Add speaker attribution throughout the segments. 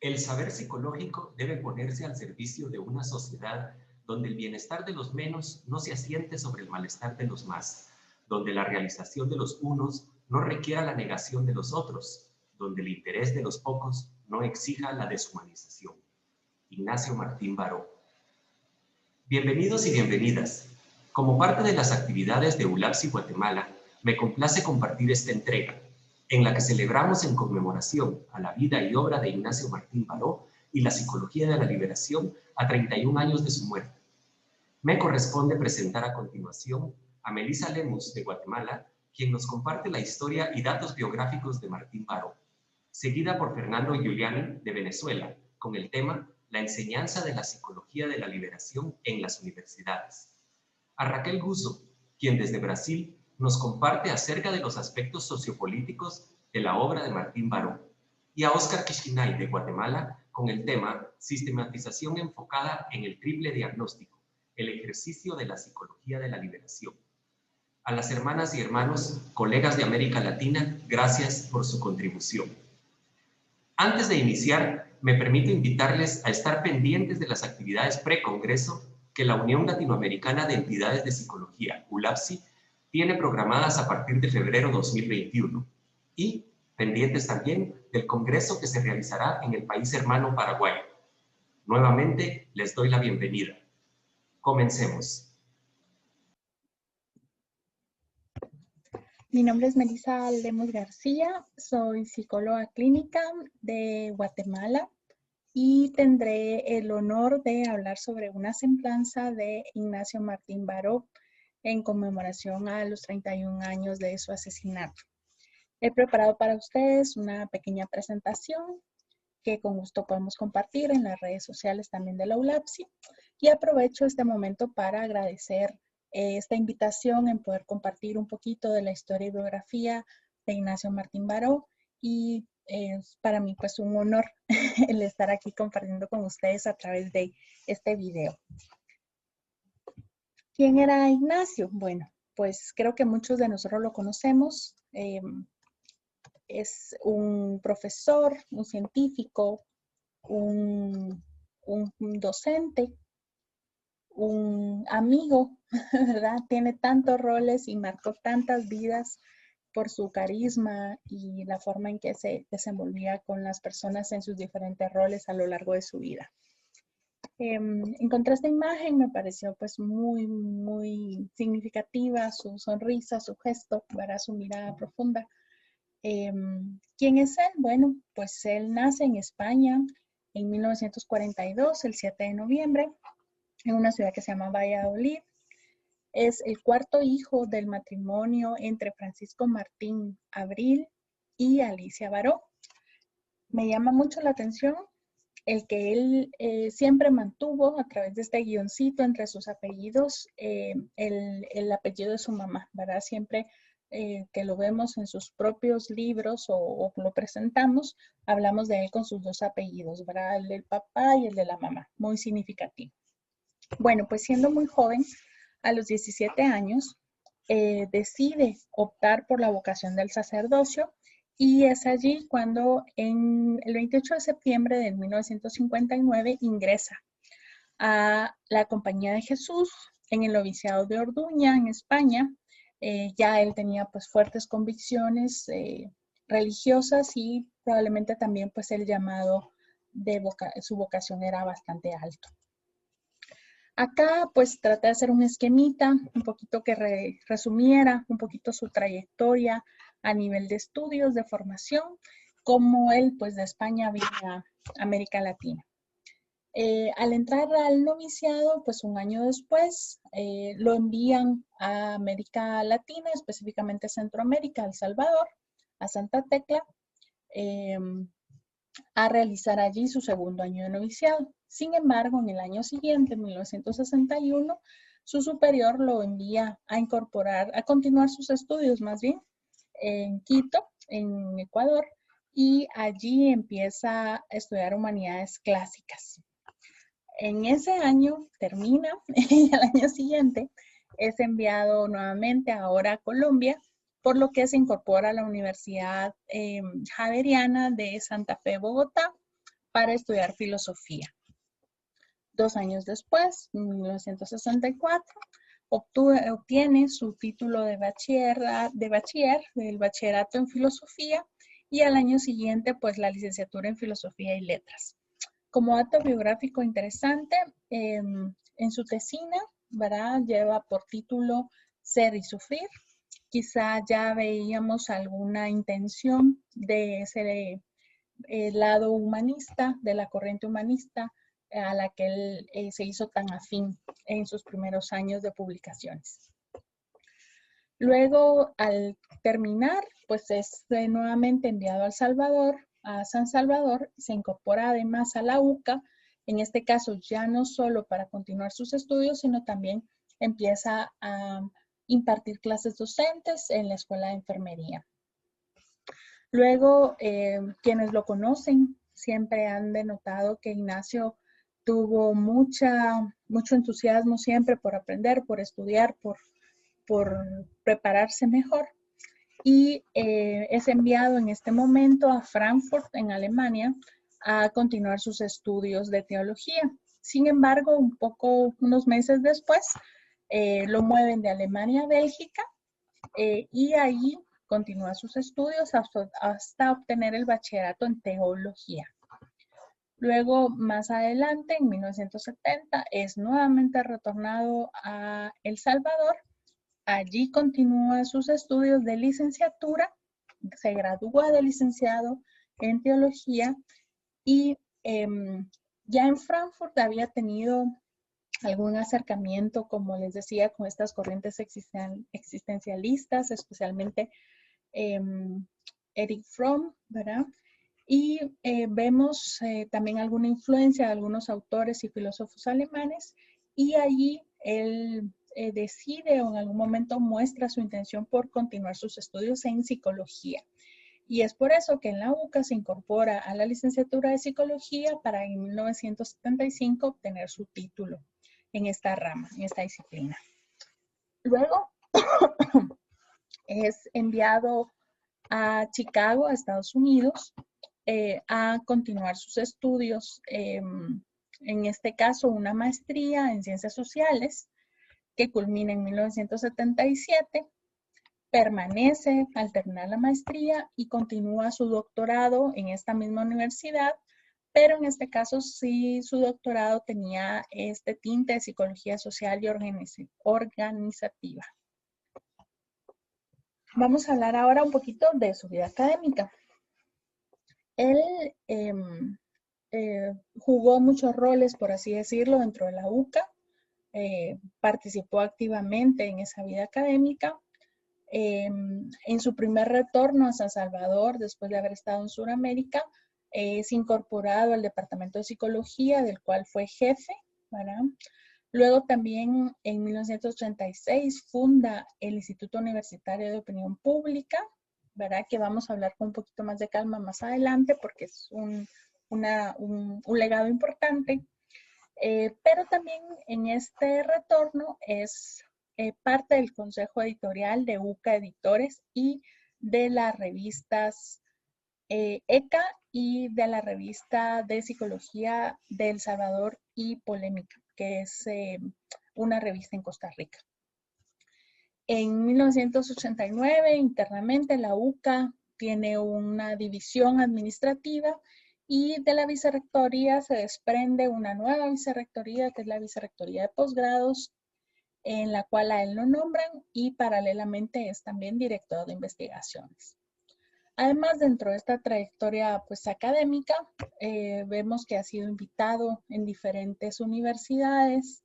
Speaker 1: El saber psicológico debe ponerse al servicio de una sociedad donde el bienestar de los menos no se asiente sobre el malestar de los más, donde la realización de los unos no requiera la negación de los otros, donde el interés de los pocos no exija la deshumanización. Ignacio Martín Baró. Bienvenidos y bienvenidas. Como parte de las actividades de ULAPSI Guatemala, me complace compartir esta entrega, en la que celebramos en conmemoración a la vida y obra de Ignacio Martín Baró y la psicología de la liberación a 31 años de su muerte. Me corresponde presentar a continuación a Melissa Lemus de Guatemala, quien nos comparte la historia y datos biográficos de Martín Baró, seguida por Fernando Giuliani de Venezuela, con el tema La enseñanza de la psicología de la liberación en las universidades. A Raquel Gusso, quien desde Brasil nos comparte acerca de los aspectos sociopolíticos de la obra de Martín Baró, y a Óscar Kishinay de Guatemala con el tema Sistematización enfocada en el triple diagnóstico, el ejercicio de la psicología de la liberación. A las hermanas y hermanos, colegas de América Latina, gracias por su contribución. Antes de iniciar, me permito invitarles a estar pendientes de las actividades pre-congreso que la Unión Latinoamericana de Entidades de Psicología, ULAPSI, tiene programadas a partir de febrero 2021 y pendientes también del congreso que se realizará en el país hermano Paraguay. Nuevamente, les doy la bienvenida. Comencemos.
Speaker 2: Mi nombre es Melissa Lemus García, soy psicóloga clínica de Guatemala y tendré el honor de hablar sobre una semblanza de Ignacio Martín Baró en conmemoración a los 31 años de su asesinato. He preparado para ustedes una pequeña presentación que con gusto podemos compartir en las redes sociales también de la ULAPSI, y aprovecho este momento para agradecer esta invitación en poder compartir un poquito de la historia y biografía de Ignacio Martín Baró, y es para mí pues un honor el estar aquí compartiendo con ustedes a través de este video. ¿Quién era Ignacio? Bueno, pues creo que muchos de nosotros lo conocemos. Es un profesor, un científico, un docente, un amigo, ¿verdad? Tiene tantos roles y marcó tantas vidas por su carisma y la forma en que se desenvolvía con las personas en sus diferentes roles a lo largo de su vida. Encontré esta imagen, me pareció pues muy significativa, su sonrisa, su gesto, ¿verdad? Su mirada profunda. ¿Quién es él? Bueno, pues él nace en España en 1942, el 7 de noviembre, en una ciudad que se llama Valladolid. Es el cuarto hijo del matrimonio entre Francisco Martín Abril y Alicia Baró. Me llama mucho la atención el que él siempre mantuvo a través de este guioncito entre sus apellidos el apellido de su mamá, ¿verdad? Siempre que lo vemos en sus propios libros o lo presentamos, hablamos de él con sus dos apellidos, ¿verdad? El del papá y el de la mamá, muy significativo. Bueno, pues siendo muy joven, a los 17 años, decide optar por la vocación del sacerdocio, y es allí cuando en el 28 de septiembre de 1959 ingresa a la Compañía de Jesús en el noviciado de Orduña, en España. Ya él tenía pues fuertes convicciones religiosas, y probablemente también pues el llamado de su vocación era bastante alto. Acá pues traté de hacer un esquemita, un poquito que resumiera un poquito su trayectoria a nivel de estudios, de formación, como él pues de España vino a América Latina. Al entrar al noviciado, pues un año después, lo envían a América Latina, específicamente Centroamérica, El Salvador, a Santa Tecla, a realizar allí su segundo año de noviciado. Sin embargo, en el año siguiente, en 1961, su superior lo envía a continuar sus estudios más bien, en Quito, en Ecuador, y allí empieza a estudiar humanidades clásicas. En ese año termina y al año siguiente es enviado nuevamente ahora a Colombia, por lo que se incorpora a la Universidad Javeriana de Santa Fe, Bogotá, para estudiar filosofía. 2 años después, en 1964, obtiene su título de bachiller, del bachillerato en filosofía, y al año siguiente, pues la licenciatura en filosofía y letras. Como dato biográfico interesante, en su tesina, ¿verdad?, lleva por título Ser y Sufrir. Quizá ya veíamos alguna intención de ese lado humanista, de la corriente humanista, a la que él se hizo tan afín en sus primeros años de publicaciones. Luego, al terminar, pues es nuevamente enviado a San Salvador, se incorpora además a la UCA, en este caso ya no solo para continuar sus estudios, sino también empieza a impartir clases docentes en la Escuela de Enfermería. Luego, quienes lo conocen siempre han denotado que Ignacio tuvo mucho entusiasmo siempre por aprender, por estudiar, por prepararse mejor, y es enviado en este momento a Frankfurt, en Alemania, a continuar sus estudios de teología. Sin embargo, unos meses después, lo mueven de Alemania a Bélgica, y ahí continúa sus estudios hasta obtener el bachillerato en teología. Luego, más adelante, en 1970, es nuevamente retornado a El Salvador. Allí continúa sus estudios de licenciatura, se gradúa de licenciado en teología, y ya en Frankfurt había tenido algún acercamiento, como les decía, con estas corrientes existencialistas, especialmente Erich Fromm, ¿verdad? Y vemos también alguna influencia de algunos autores y filósofos alemanes, y allí él decide, o en algún momento muestra su intención por continuar sus estudios en psicología. Y es por eso que en la UCA se incorpora a la licenciatura de psicología para en 1975 obtener su título en esta rama, en esta disciplina. Luego es enviado a Chicago, a Estados Unidos, a continuar sus estudios, en este caso una maestría en ciencias sociales, que culmina en 1977, permanece al terminar la maestría y continúa su doctorado en esta misma universidad, pero en este caso sí su doctorado tenía este tinte de psicología social y organizativa. Vamos a hablar ahora un poquito de su vida académica. Él jugó muchos roles, por así decirlo, dentro de la UCA. Participó activamente en esa vida académica. En su primer retorno a San Salvador, después de haber estado en Sudamérica, es incorporado al Departamento de Psicología, del cual fue jefe, ¿verdad? Luego también en 1986 funda el Instituto Universitario de Opinión Pública, ¿verdad?, que vamos a hablar con un poquito más de calma más adelante porque es un legado importante. Pero también en este retorno es parte del consejo editorial de UCA Editores y de las revistas ECA y de la revista de Psicología de El Salvador y Polémica, que es una revista en Costa Rica. En 1989, internamente, la UCA tiene una división administrativa y de la vicerrectoría se desprende una nueva vicerrectoría, que es la vicerrectoría de posgrados, en la cual a él lo nombran, y paralelamente es también director de investigaciones. Además, dentro de esta trayectoria pues, académica, vemos que ha sido invitado en diferentes universidades.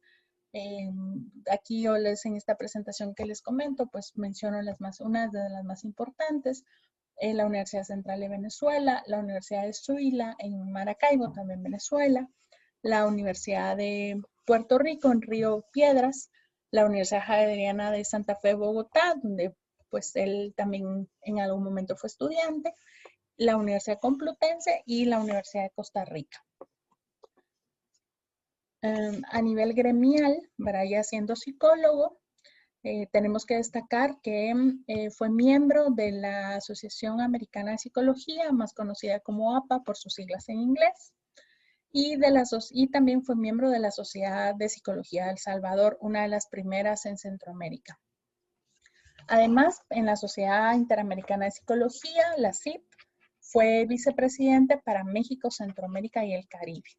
Speaker 2: Aquí yo en esta presentación que les comento, pues menciono una de las más importantes, la Universidad Central de Venezuela, la Universidad de Suila en Maracaibo, también Venezuela, la Universidad de Puerto Rico en Río Piedras, la Universidad Javeriana de Santa Fe, Bogotá, donde pues él también en algún momento fue estudiante, la Universidad Complutense y la Universidad de Costa Rica. A nivel gremial, ya siendo psicólogo, tenemos que destacar que fue miembro de la Asociación Americana de Psicología, más conocida como APA por sus siglas en inglés. y también fue miembro de la Sociedad de Psicología de El Salvador, una de las primeras en Centroamérica. Además, en la Sociedad Interamericana de Psicología, la SIP, fue vicepresidente para México, Centroamérica y el Caribe.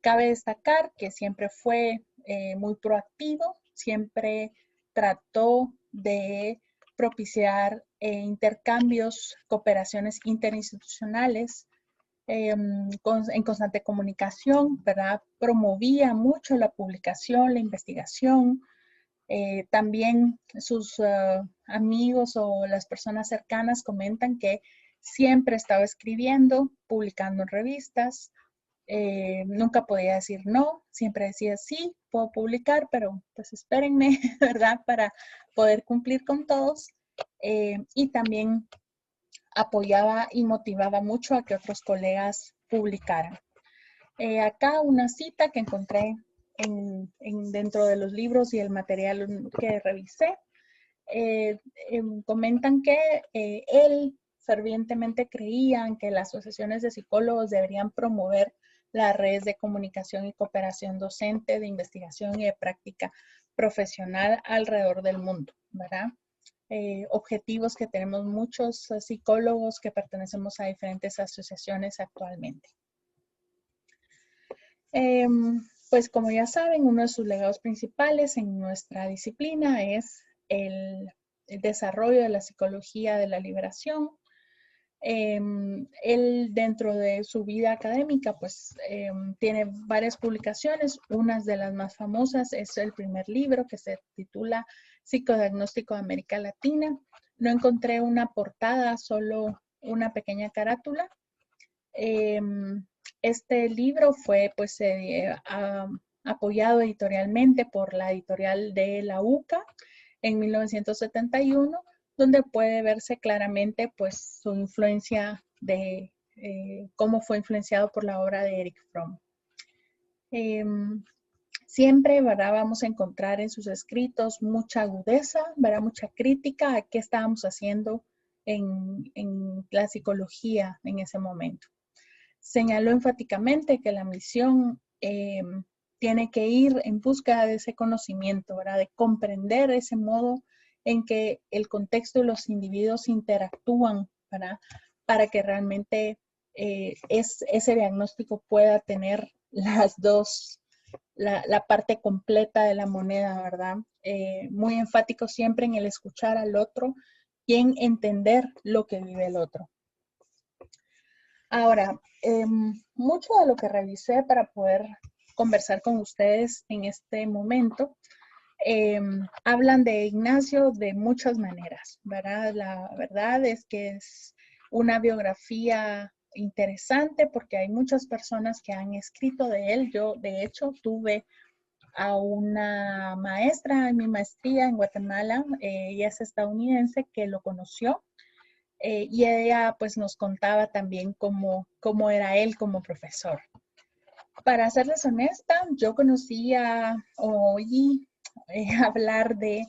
Speaker 2: Cabe destacar que siempre fue muy proactivo, siempre trató de propiciar intercambios, cooperaciones interinstitucionales, en constante comunicación, ¿verdad? Promovía mucho la publicación, la investigación. También sus amigos o las personas cercanas comentan que siempre estaba escribiendo, publicando en revistas. Nunca podía decir no, siempre decía sí, puedo publicar, pero pues espérenme, ¿verdad? Para poder cumplir con todos. Y también apoyaba y motivaba mucho a que otros colegas publicaran. Acá una cita que encontré dentro de los libros y el material que revisé. Comentan que él fervientemente creía que las asociaciones de psicólogos deberían promover las redes de comunicación y cooperación docente, de investigación y de práctica profesional alrededor del mundo, ¿verdad? Objetivos que tenemos muchos psicólogos que pertenecemos a diferentes asociaciones actualmente. Pues como ya saben, uno de sus legados principales en nuestra disciplina es el desarrollo de la psicología de la liberación. Él dentro de su vida académica pues tiene varias publicaciones. Una de las más famosas es el primer libro que se titula Psicodiagnóstico de América Latina. No encontré una portada, solo una pequeña carátula. Este libro fue pues apoyado editorialmente por la editorial de la UCA en 1971, donde puede verse claramente pues su influencia de cómo fue influenciado por la obra de Erich Fromm. Siempre, ¿verdad? Vamos a encontrar en sus escritos mucha agudeza, ¿verdad? Mucha crítica a qué estábamos haciendo en la psicología en ese momento. Señaló enfáticamente que la misión tiene que ir en busca de ese conocimiento, ¿verdad? De comprender ese modo en que el contexto y los individuos interactúan, ¿verdad? Para que realmente ese diagnóstico pueda tener las dos, la parte completa de la moneda, ¿verdad? Muy enfático siempre en el escuchar al otro y en entender lo que vive el otro. Ahora, mucho de lo que revisé para poder conversar con ustedes en este momento, hablan de Ignacio de muchas maneras, ¿verdad? La verdad es que es una biografía interesante porque hay muchas personas que han escrito de él. Yo, de hecho, tuve a una maestra en mi maestría en Guatemala, ella es estadounidense, que lo conoció. Y ella pues nos contaba también cómo era él como profesor. Para serles honesta, yo oí hablar de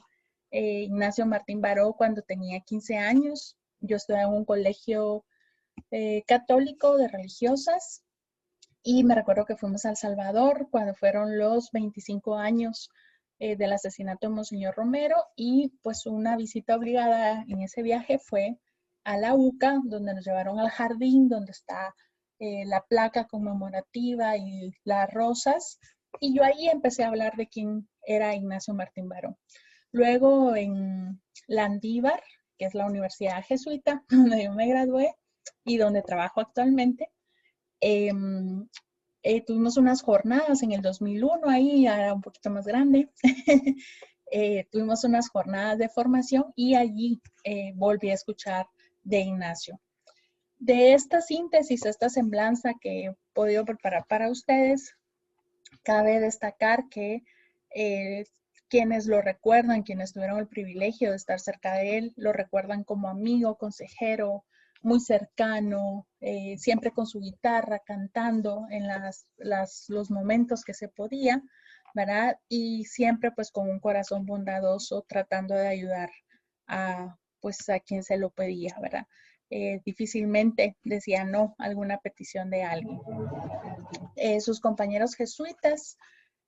Speaker 2: Ignacio Martín Baró cuando tenía 15 años. Yo estuve en un colegio católico de religiosas y me recuerdo que fuimos a El Salvador cuando fueron los 25 años del asesinato de Monseñor Romero, y pues una visita obligada en ese viaje fue a la UCA, donde nos llevaron al jardín donde está la placa conmemorativa y las rosas, y yo ahí empecé a hablar de quién era Ignacio Martín Baró. Luego en Landívar, que es la Universidad Jesuita, donde yo me gradué y donde trabajo actualmente, tuvimos unas jornadas en el 2001, ahí era un poquito más grande. Tuvimos unas jornadas de formación y allí volví a escuchar de Ignacio. De esta síntesis, esta semblanza que he podido preparar para ustedes, cabe destacar que quienes lo recuerdan, quienes tuvieron el privilegio de estar cerca de él, lo recuerdan como amigo, consejero, muy cercano, siempre con su guitarra, cantando en los momentos que se podía, ¿verdad? Y siempre pues con un corazón bondadoso, tratando de ayudar a quien se lo pedía, ¿verdad? difícilmente decía no a alguna petición de alguien. Sus compañeros jesuitas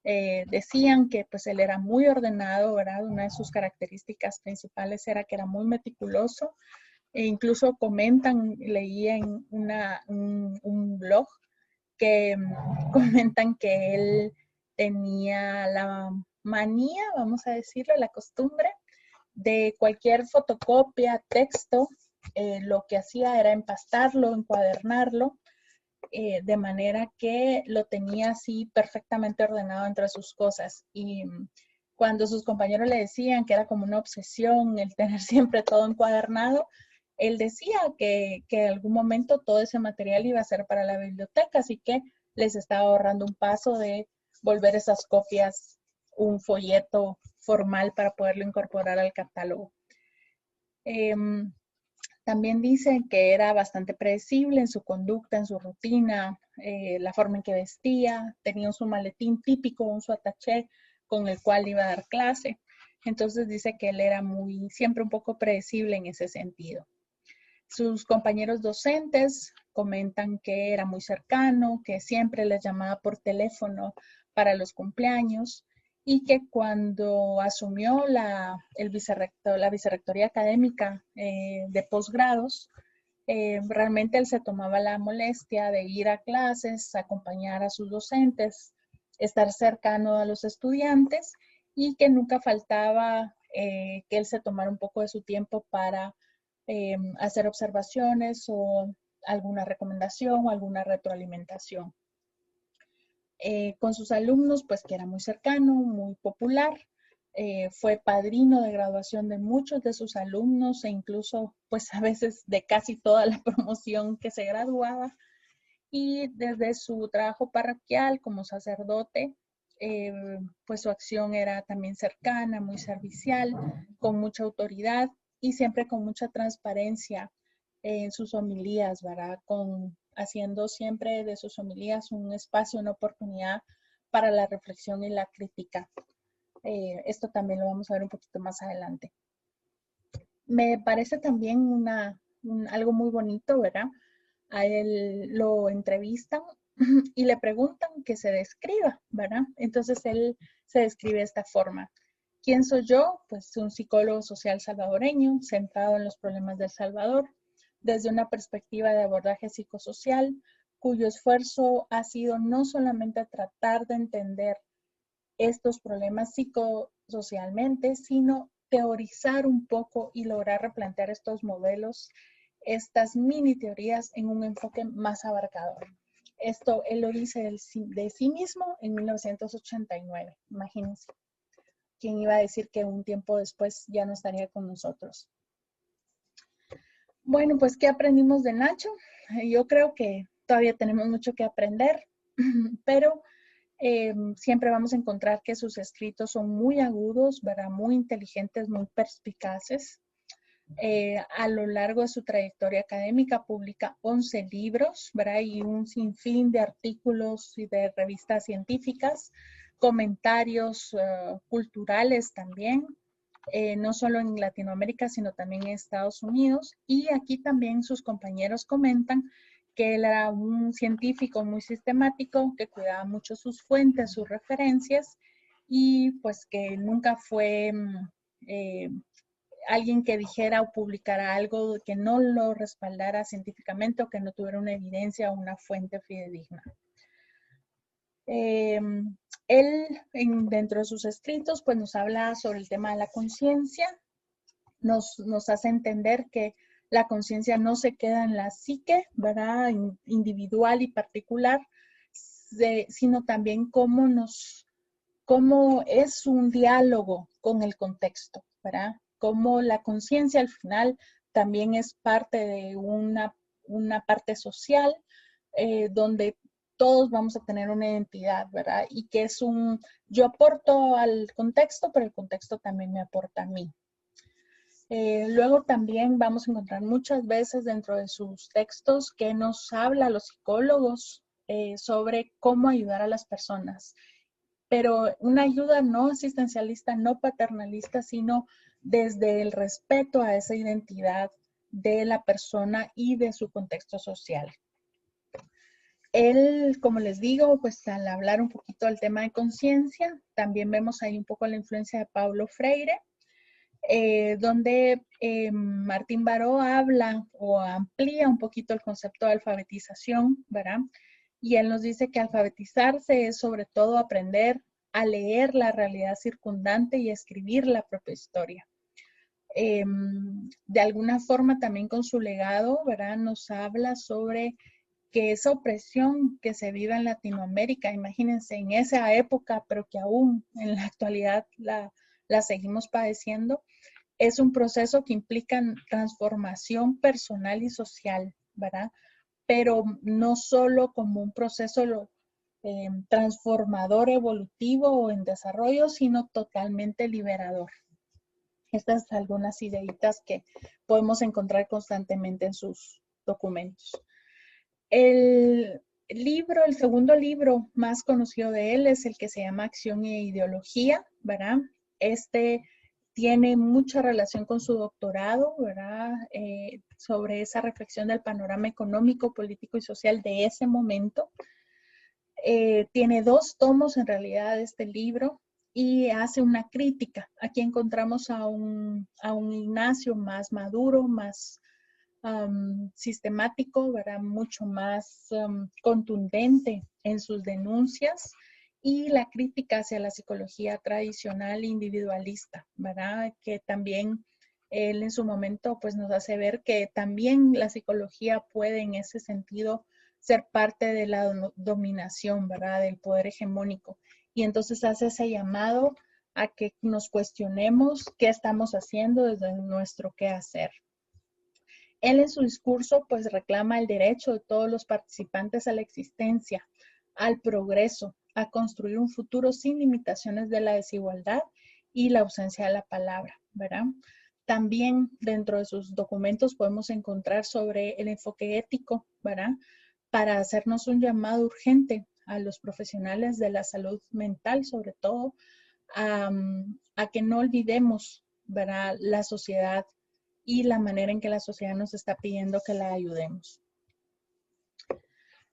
Speaker 2: decían que pues él era muy ordenado, ¿verdad? Una de sus características principales era que era muy meticuloso. E incluso comentan, leí en un blog que comentan que él tenía la manía, vamos a decirlo, la costumbre de cualquier fotocopia, texto, lo que hacía era empastarlo, encuadernarlo, de manera que lo tenía así perfectamente ordenado entre sus cosas. Y cuando sus compañeros le decían que era como una obsesión el tener siempre todo encuadernado, él decía que en algún momento todo ese material iba a ser para la biblioteca, así que les estaba ahorrando un paso de volver esas copias un folleto formal para poderlo incorporar al catálogo. También dicen que era bastante predecible en su conducta, en su rutina, la forma en que vestía, tenía su maletín típico, un su attaché con el cual iba a dar clase. Entonces dice que él era siempre un poco predecible en ese sentido. Sus compañeros docentes comentan que era muy cercano, que siempre les llamaba por teléfono para los cumpleaños y que cuando asumió la vicerrectoría académica de posgrados, realmente él se tomaba la molestia de ir a clases, acompañar a sus docentes, estar cercano a los estudiantes y que nunca faltaba que él se tomara un poco de su tiempo para hacer observaciones o alguna recomendación o alguna retroalimentación. Con sus alumnos, pues que era muy cercano, muy popular, fue padrino de graduación de muchos de sus alumnos e incluso pues a veces de casi toda la promoción que se graduaba. Y desde su trabajo parroquial como sacerdote, pues su acción era también cercana, muy servicial, con mucha autoridad y siempre con mucha transparencia en sus homilías, ¿verdad? Haciendo siempre de sus homilías un espacio, una oportunidad para la reflexión y la crítica. Esto también lo vamos a ver un poquito más adelante. Me parece también algo muy bonito, ¿verdad? A él lo entrevistan y le preguntan que se describa, ¿verdad? Entonces él se describe de esta forma. ¿Quién soy yo? Pues un psicólogo social salvadoreño, centrado en los problemas del Salvador, desde una perspectiva de abordaje psicosocial, cuyo esfuerzo ha sido no solamente tratar de entender estos problemas psicosocialmente, sino teorizar un poco y lograr replantear estos modelos, estas mini teorías en un enfoque más abarcador. Esto él lo dice de sí mismo en 1989, imagínense. ¿Quién iba a decir que un tiempo después ya no estaría con nosotros? Bueno, pues, ¿qué aprendimos de Nacho? Yo creo que todavía tenemos mucho que aprender, pero siempre vamos a encontrar que sus escritos son muy agudos, ¿verdad? Muy inteligentes, muy perspicaces. A lo largo de su trayectoria académica publica 11 libros, ¿verdad? Y un sinfín de artículos y de revistas científicas, comentarios culturales también, no solo en Latinoamérica, sino también en Estados Unidos. Y aquí también sus compañeros comentan que él era un científico muy sistemático, que cuidaba mucho sus fuentes, sus referencias, y pues que nunca fue alguien que dijera o publicara algo que no lo respaldara científicamente o que no tuviera una evidencia o una fuente fidedigna. Él, dentro de sus escritos, pues nos habla sobre el tema de la conciencia, nos hace entender que la conciencia no se queda en la psique, ¿verdad? Individual y particular, sino también cómo es un diálogo con el contexto, ¿verdad? Cómo la conciencia al final también es parte de una parte social donde todos vamos a tener una identidad, ¿verdad? Y que es yo aporto al contexto, pero el contexto también me aporta a mí. Luego también vamos a encontrar muchas veces dentro de sus textos que nos habla a los psicólogos sobre cómo ayudar a las personas, pero una ayuda no asistencialista, no paternalista, sino desde el respeto a esa identidad de la persona y de su contexto social. Él, como les digo, pues al hablar un poquito del tema de conciencia, también vemos ahí un poco la influencia de Paulo Freire, donde Martín Baró habla o amplía un poquito el concepto de alfabetización, ¿verdad? Y él nos dice que alfabetizarse es sobre todo aprender a leer la realidad circundante y escribir la propia historia. De alguna forma también con su legado, ¿verdad? Nos habla sobre que esa opresión que se vive en Latinoamérica, imagínense en esa época, pero que aún en la actualidad la seguimos padeciendo, es un proceso que implica transformación personal y social, ¿verdad? Pero no solo como un proceso transformador, evolutivo o en desarrollo, sino totalmente liberador. Estas son algunas ideitas que podemos encontrar constantemente en sus documentos. El segundo libro más conocido de él es el que se llama Acción e Ideología, ¿verdad? Este tiene mucha relación con su doctorado, ¿verdad? Sobre esa reflexión del panorama económico, político y social de ese momento. Tiene 2 tomos en realidad este libro y hace una crítica. Aquí encontramos a un Ignacio más maduro, más sistemático, ¿verdad? Mucho más contundente en sus denuncias y la crítica hacia la psicología tradicional individualista, ¿verdad? Que también él en su momento pues nos hace ver que también la psicología puede en ese sentido ser parte de la dominación, ¿verdad? Del poder hegemónico. Y entonces hace ese llamado a que nos cuestionemos qué estamos haciendo desde nuestro qué hacer. Él en su discurso pues reclama el derecho de todos los participantes a la existencia, al progreso, a construir un futuro sin limitaciones de la desigualdad y la ausencia de la palabra, ¿verdad? También dentro de sus documentos podemos encontrar sobre el enfoque ético, ¿verdad? Para hacernos un llamado urgente a los profesionales de la salud mental, sobre todo, a que no olvidemos, ¿verdad? La sociedad y la manera en que la sociedad nos está pidiendo que la ayudemos.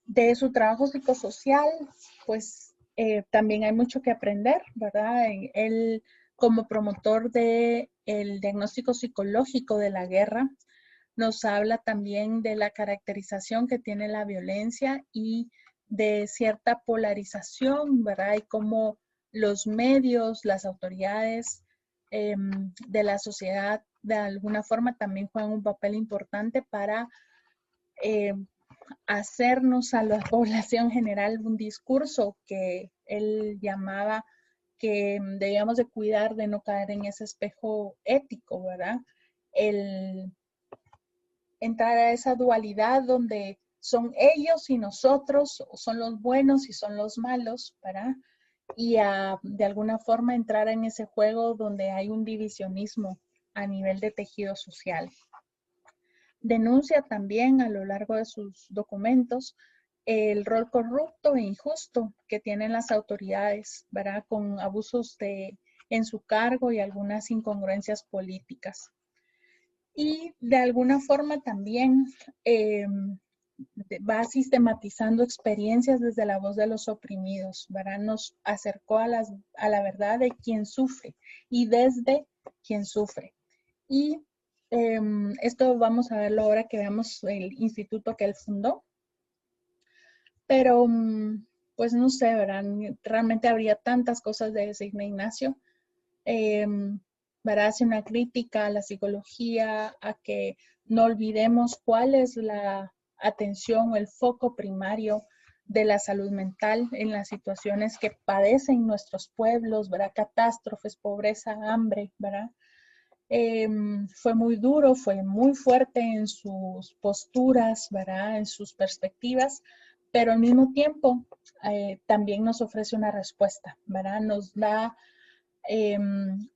Speaker 2: De su trabajo psicosocial, pues también hay mucho que aprender, ¿verdad? Él, como promotor del diagnóstico psicológico de la guerra, nos habla también de la caracterización que tiene la violencia y de cierta polarización, ¿verdad? Y cómo los medios, las autoridades de la sociedad, de alguna forma también juegan un papel importante para hacernos a la población general un discurso que él llamaba que debíamos de cuidar de no caer en ese espejo ético, ¿verdad? El entrar a esa dualidad donde son ellos y nosotros, son los buenos y son los malos, ¿verdad? Y de alguna forma entrar en ese juego donde hay un divisionismo a nivel de tejido social. Denuncia también a lo largo de sus documentos el rol corrupto e injusto que tienen las autoridades, ¿verdad? Con abusos en su cargo y algunas incongruencias políticas. Y de alguna forma también va sistematizando experiencias desde la voz de los oprimidos, ¿verdad? Nos acercó a la verdad de quien sufre y desde quien sufre. Y esto vamos a verlo ahora que veamos el instituto que él fundó. Pero, pues no sé, ¿verdad? Realmente habría tantas cosas de ese Ignacio. ¿Verdad? Hace una crítica a la psicología, a que no olvidemos cuál es la atención o el foco primario de la salud mental en las situaciones que padecen nuestros pueblos, ¿verdad? Catástrofes, pobreza, hambre, ¿verdad? Fue muy duro, fue muy fuerte en sus posturas, ¿verdad? En sus perspectivas, pero al mismo tiempo también nos ofrece una respuesta, ¿verdad? Nos da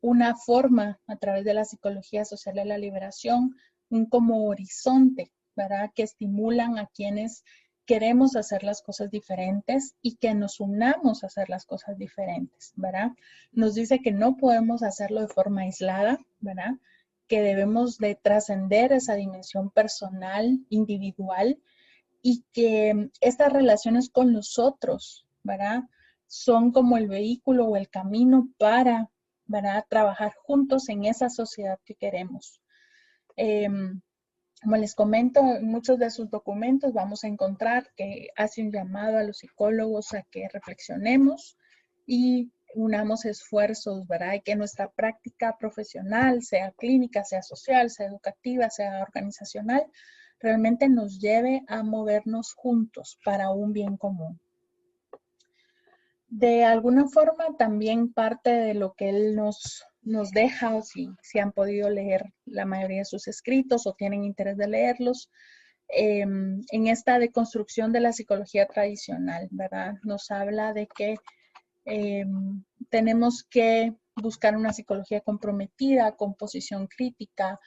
Speaker 2: una forma a través de la psicología social de la liberación, un como horizonte, ¿verdad? Que estimulan a quienes queremos hacer las cosas diferentes y que nos unamos a hacer las cosas diferentes, ¿verdad? Nos dice que no podemos hacerlo de forma aislada, ¿verdad? que debemos de trascender esa dimensión personal, individual, y que estas relaciones con los otros, ¿verdad? Son como el vehículo o el camino para, ¿verdad?, trabajar juntos en esa sociedad que queremos. Como les comento, en muchos de sus documentos vamos a encontrar que hace un llamado a los psicólogos a que reflexionemos y unamos esfuerzos, ¿verdad? Y que nuestra práctica profesional, sea clínica, sea social, sea educativa, sea organizacional, realmente nos lleve a movernos juntos para un bien común. De alguna forma, también parte de lo que él nos deja, o si han podido leer la mayoría de sus escritos o tienen interés de leerlos, en esta deconstrucción de la psicología tradicional, ¿verdad? Nos habla de que tenemos que buscar una psicología comprometida, con posición crítica,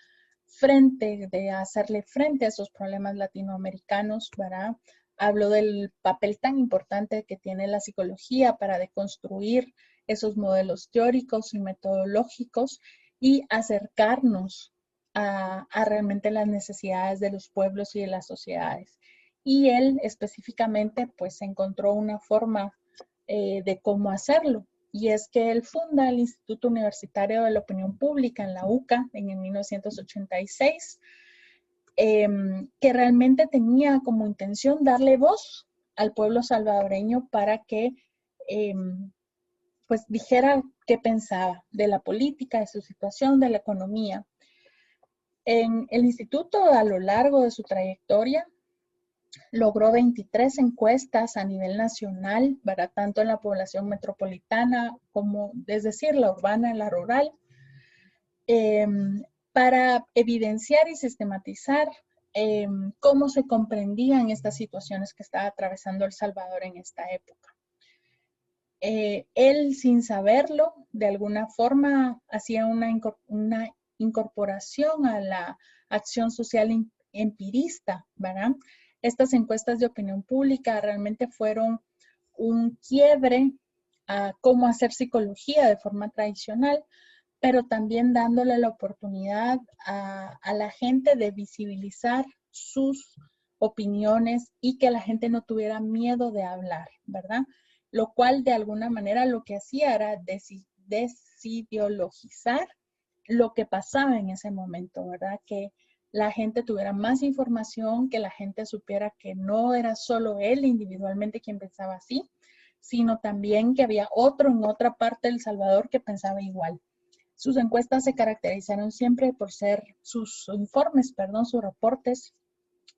Speaker 2: hacerle frente a esos problemas latinoamericanos, ¿verdad? Hablo del papel tan importante que tiene la psicología para deconstruir esos modelos teóricos y metodológicos y acercarnos a realmente las necesidades de los pueblos y de las sociedades. Y él específicamente pues encontró una forma de cómo hacerlo. Y es que él funda el Instituto Universitario de la Opinión Pública en la UCA en el 1986, que realmente tenía como intención darle voz al pueblo salvadoreño para que pues dijera qué pensaba de la política, de su situación, de la economía. En el instituto, a lo largo de su trayectoria, logró 23 encuestas a nivel nacional, ¿verdad? Tanto en la población metropolitana como, es decir, la urbana y la rural, para evidenciar y sistematizar cómo se comprendían estas situaciones que estaba atravesando El Salvador en esta época. Él, sin saberlo, de alguna forma hacía una incorporación a la acción social empirista, ¿verdad? Estas encuestas de opinión pública realmente fueron un quiebre a cómo hacer psicología de forma tradicional, pero también dándole la oportunidad a la gente de visibilizar sus opiniones y que la gente no tuviera miedo de hablar, ¿verdad? Lo cual de alguna manera lo que hacía era desideologizar lo que pasaba en ese momento, ¿verdad? Que la gente tuviera más información, que la gente supiera que no era solo él individualmente quien pensaba así, sino también que había otro en otra parte del Salvador que pensaba igual. Sus encuestas se caracterizaron siempre por ser sus reportes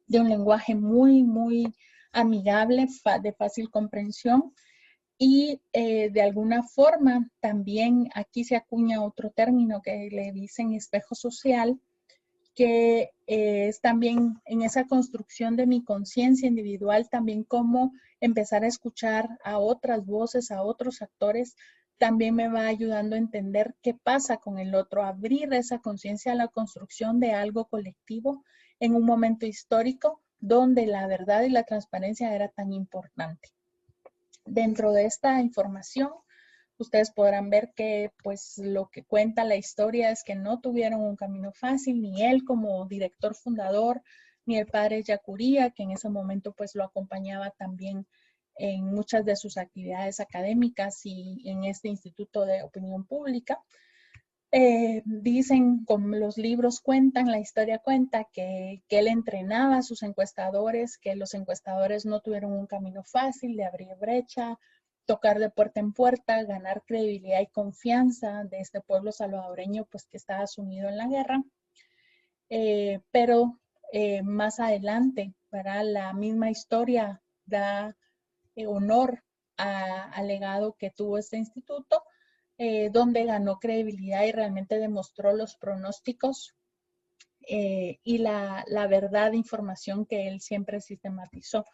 Speaker 2: de un lenguaje muy, muy amigable, de fácil comprensión y de alguna forma también aquí se acuña otro término que le dicen espejo social, que es también en esa construcción de mi conciencia individual, también cómo empezar a escuchar a otras voces, a otros actores, también me va ayudando a entender qué pasa con el otro, abrir esa conciencia a la construcción de algo colectivo en un momento histórico donde la verdad y la transparencia era tan importante. Dentro de esta información, ustedes podrán ver que pues lo que cuenta la historia es que no tuvieron un camino fácil, ni él como director fundador, ni el padre Yacuría, que en ese momento pues lo acompañaba también en muchas de sus actividades académicas y en este Instituto de Opinión Pública. Dicen, como los libros cuentan, la historia cuenta, que él entrenaba a sus encuestadores, que los encuestadores no tuvieron un camino fácil de abrir brecha, tocar de puerta en puerta, ganar credibilidad y confianza de este pueblo salvadoreño, pues que estaba sumido en la guerra. Pero más adelante, ¿verdad? La misma historia da honor al legado que tuvo este instituto, donde ganó credibilidad y realmente demostró los pronósticos y la verdad de información que él siempre sistematizó.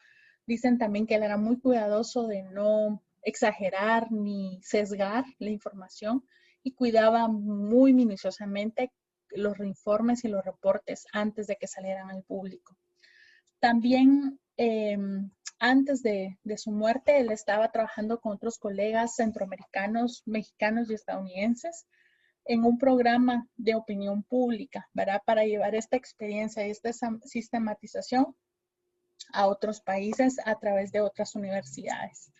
Speaker 2: Dicen también que él era muy cuidadoso de no exagerar ni sesgar la información y cuidaba muy minuciosamente los informes y los reportes antes de que salieran al público. También antes de su muerte, él estaba trabajando con otros colegas centroamericanos, mexicanos y estadounidenses en un programa de opinión pública, ¿verdad? Para llevar esta experiencia y esta sistematización a otros países a través de otras universidades.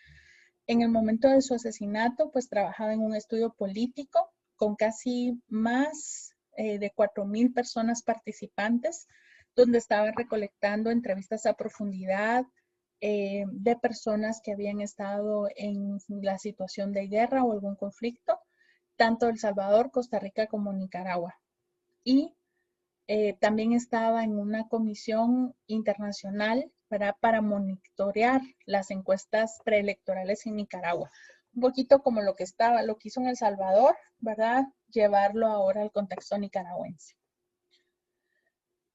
Speaker 2: En el momento de su asesinato, pues trabajaba en un estudio político con casi más de 4,000 personas participantes, donde estaba recolectando entrevistas a profundidad de personas que habían estado en la situación de guerra o algún conflicto, tanto El Salvador, Costa Rica como Nicaragua. Y también estaba en una comisión internacional para monitorear las encuestas preelectorales en Nicaragua. Un poquito como lo que hizo en El Salvador, ¿verdad? Llevarlo ahora al contexto nicaragüense.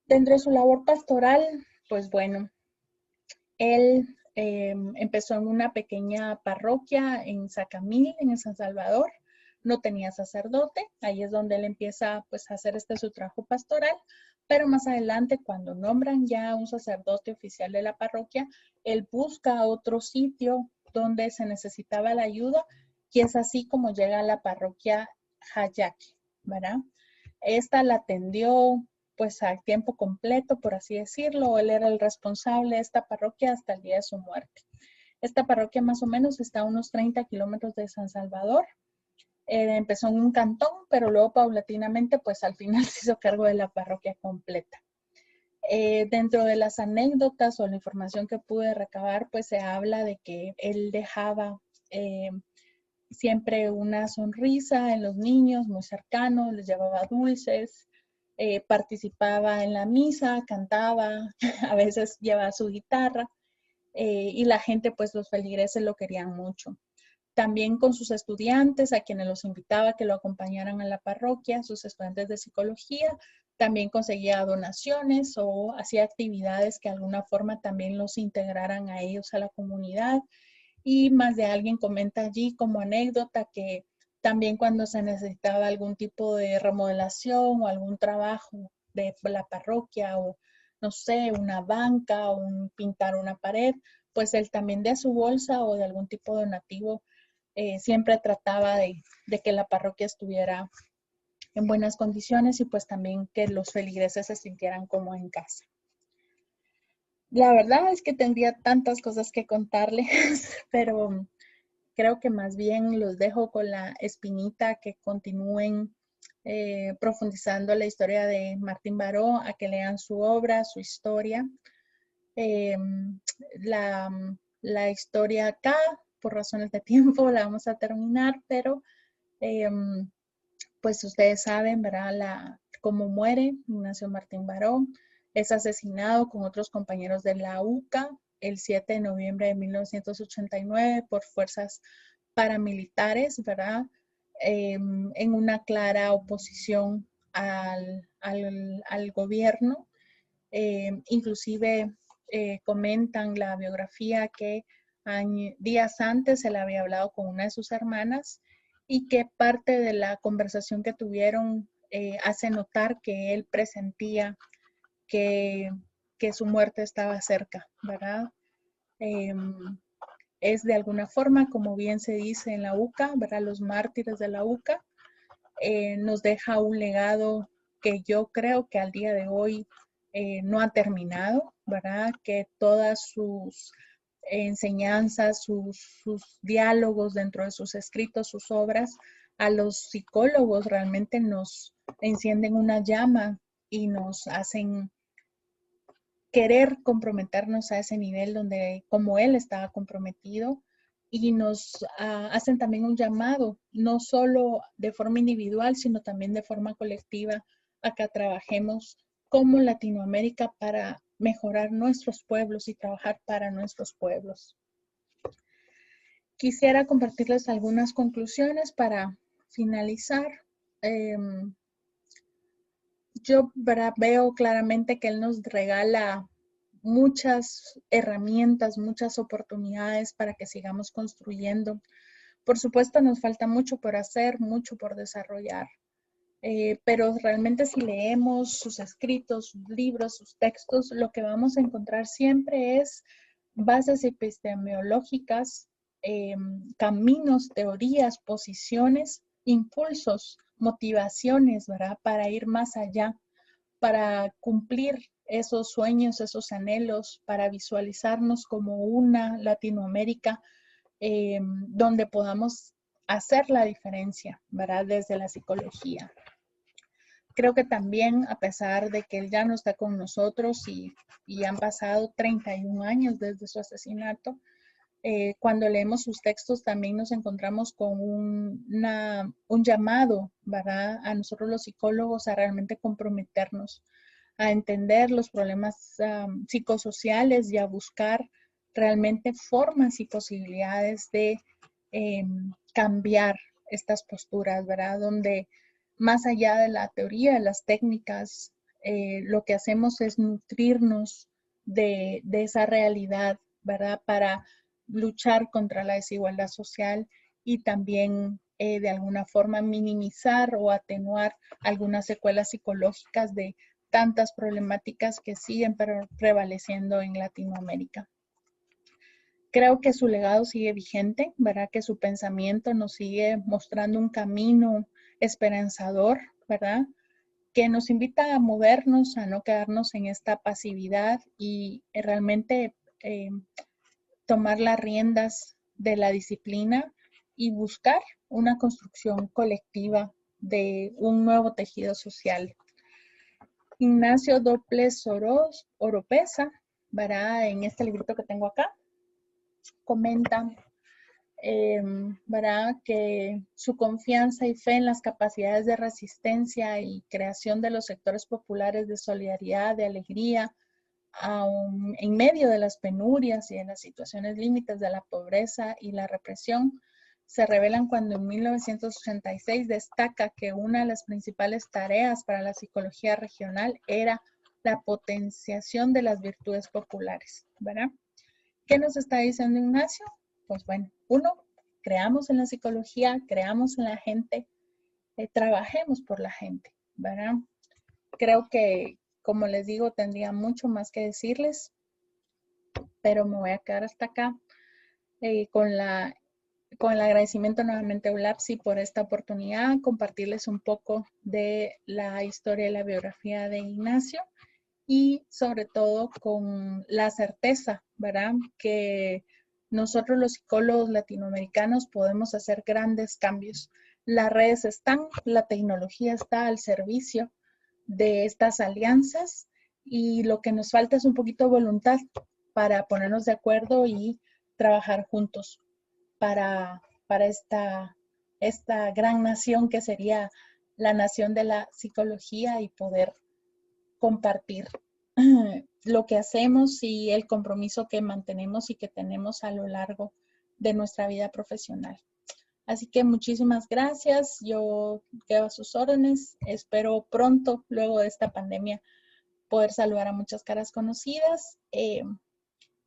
Speaker 2: Dentro de su labor pastoral, pues bueno, él empezó en una pequeña parroquia en Sacamil, en San Salvador. No tenía sacerdote, ahí es donde él empieza pues a hacer su trabajo pastoral, pero más adelante cuando nombran ya un sacerdote oficial de la parroquia, él busca otro sitio donde se necesitaba la ayuda y es así como llega a la parroquia Jayaki, ¿verdad? Esta la atendió pues a tiempo completo, por así decirlo. Él era el responsable de esta parroquia hasta el día de su muerte. Esta parroquia más o menos está a unos 30 kilómetros de San Salvador. Empezó en un cantón, pero luego paulatinamente, pues al final se hizo cargo de la parroquia completa. Dentro de las anécdotas o la información que pude recabar, pues se habla de que él dejaba siempre una sonrisa en los niños, muy cercanos, les llevaba dulces, participaba en la misa, cantaba, a veces llevaba su guitarra y la gente, pues los feligreses lo querían mucho. También con sus estudiantes, a quienes los invitaba a que lo acompañaran a la parroquia, sus estudiantes de psicología, también conseguía donaciones o hacía actividades que de alguna forma también los integraran a ellos a la comunidad. Y más de alguien comenta allí como anécdota que también cuando se necesitaba algún tipo de remodelación o algún trabajo de la parroquia o no sé, una banca o pintar una pared, pues él también de su bolsa o de algún tipo de donativo siempre trataba de que la parroquia estuviera en buenas condiciones y pues también que los feligreses se sintieran como en casa. La verdad es que tendría tantas cosas que contarles, pero creo que más bien los dejo con la espinita que continúen profundizando la historia de Martín Baró, a que lean su obra, su historia. La historia acá, por razones de tiempo, la vamos a terminar, pero pues ustedes saben, ¿verdad? Cómo muere Ignacio Martín Baró. Es asesinado con otros compañeros de la UCA el 7 de noviembre de 1989 por fuerzas paramilitares, ¿verdad? En una clara oposición al gobierno. Inclusive comentan la biografía que días antes se le había hablado con una de sus hermanas y que parte de la conversación que tuvieron hace notar que él presentía que su muerte estaba cerca, ¿verdad? Es de alguna forma, como bien se dice en la UCA, ¿verdad? Los mártires de la UCA, nos deja un legado que yo creo que al día de hoy no ha terminado, ¿verdad? Que todas sus enseñanzas, sus diálogos dentro de sus escritos, sus obras, a los psicólogos realmente nos encienden una llama y nos hacen querer comprometernos a ese nivel donde como él estaba comprometido y nos hacen también un llamado, no solo de forma individual, sino también de forma colectiva, a que trabajemos como Latinoamérica para mejorar nuestros pueblos y trabajar para nuestros pueblos. Quisiera compartirles algunas conclusiones para finalizar. Yo veo claramente que él nos regala muchas herramientas, muchas oportunidades para que sigamos construyendo. Por supuesto, nos falta mucho por hacer, mucho por desarrollar, pero realmente si leemos sus escritos, sus libros, sus textos, lo que vamos a encontrar siempre es bases epistemológicas, caminos, teorías, posiciones, impulsos motivaciones, ¿verdad? Para ir más allá, para cumplir esos sueños, esos anhelos, para visualizarnos como una Latinoamérica donde podamos hacer la diferencia, ¿verdad? Desde la psicología. Creo que también, a pesar de que él ya no está con nosotros y han pasado 31 años desde su asesinato, cuando leemos sus textos también nos encontramos con un llamado, ¿verdad? A nosotros los psicólogos a realmente comprometernos, a entender los problemas psicosociales y a buscar realmente formas y posibilidades de cambiar estas posturas, ¿verdad? Donde más allá de la teoría, de las técnicas, lo que hacemos es nutrirnos de esa realidad, ¿verdad? Para luchar contra la desigualdad social y también de alguna forma minimizar o atenuar algunas secuelas psicológicas de tantas problemáticas que siguen prevaleciendo en Latinoamérica. Creo que su legado sigue vigente, ¿verdad? Que su pensamiento nos sigue mostrando un camino esperanzador, ¿verdad? Que nos invita a movernos, a no quedarnos en esta pasividad y realmente tomar las riendas de la disciplina y buscar una construcción colectiva de un nuevo tejido social. Ignacio Dobles Oropesa, ¿verdad? En este librito que tengo acá, comenta, ¿verdad? Que su confianza y fe en las capacidades de resistencia y creación de los sectores populares de solidaridad, de alegría, en medio de las penurias y de las situaciones límites de la pobreza y la represión, se revelan cuando en 1986 destaca que una de las principales tareas para la psicología regional era la potenciación de las virtudes populares, ¿verdad? ¿Qué nos está diciendo Ignacio? Pues bueno, uno, creamos en la psicología, creamos en la gente, trabajemos por la gente, ¿verdad? Creo que, como les digo, tendría mucho más que decirles, pero me voy a quedar hasta acá con el agradecimiento nuevamente a ULAPSI por esta oportunidad, compartirles un poco de la historia y la biografía de Ignacio y sobre todo con la certeza, ¿verdad? Que nosotros los psicólogos latinoamericanos podemos hacer grandes cambios. Las redes están, la tecnología está al servicio de estas alianzas y lo que nos falta es un poquito de voluntad para ponernos de acuerdo y trabajar juntos para esta gran nación que sería la nación de la psicología y poder compartir lo que hacemos y el compromiso que mantenemos y que tenemos a lo largo de nuestra vida profesional. Así que muchísimas gracias. Yo quedo a sus órdenes. Espero pronto, luego de esta pandemia, poder saludar a muchas caras conocidas.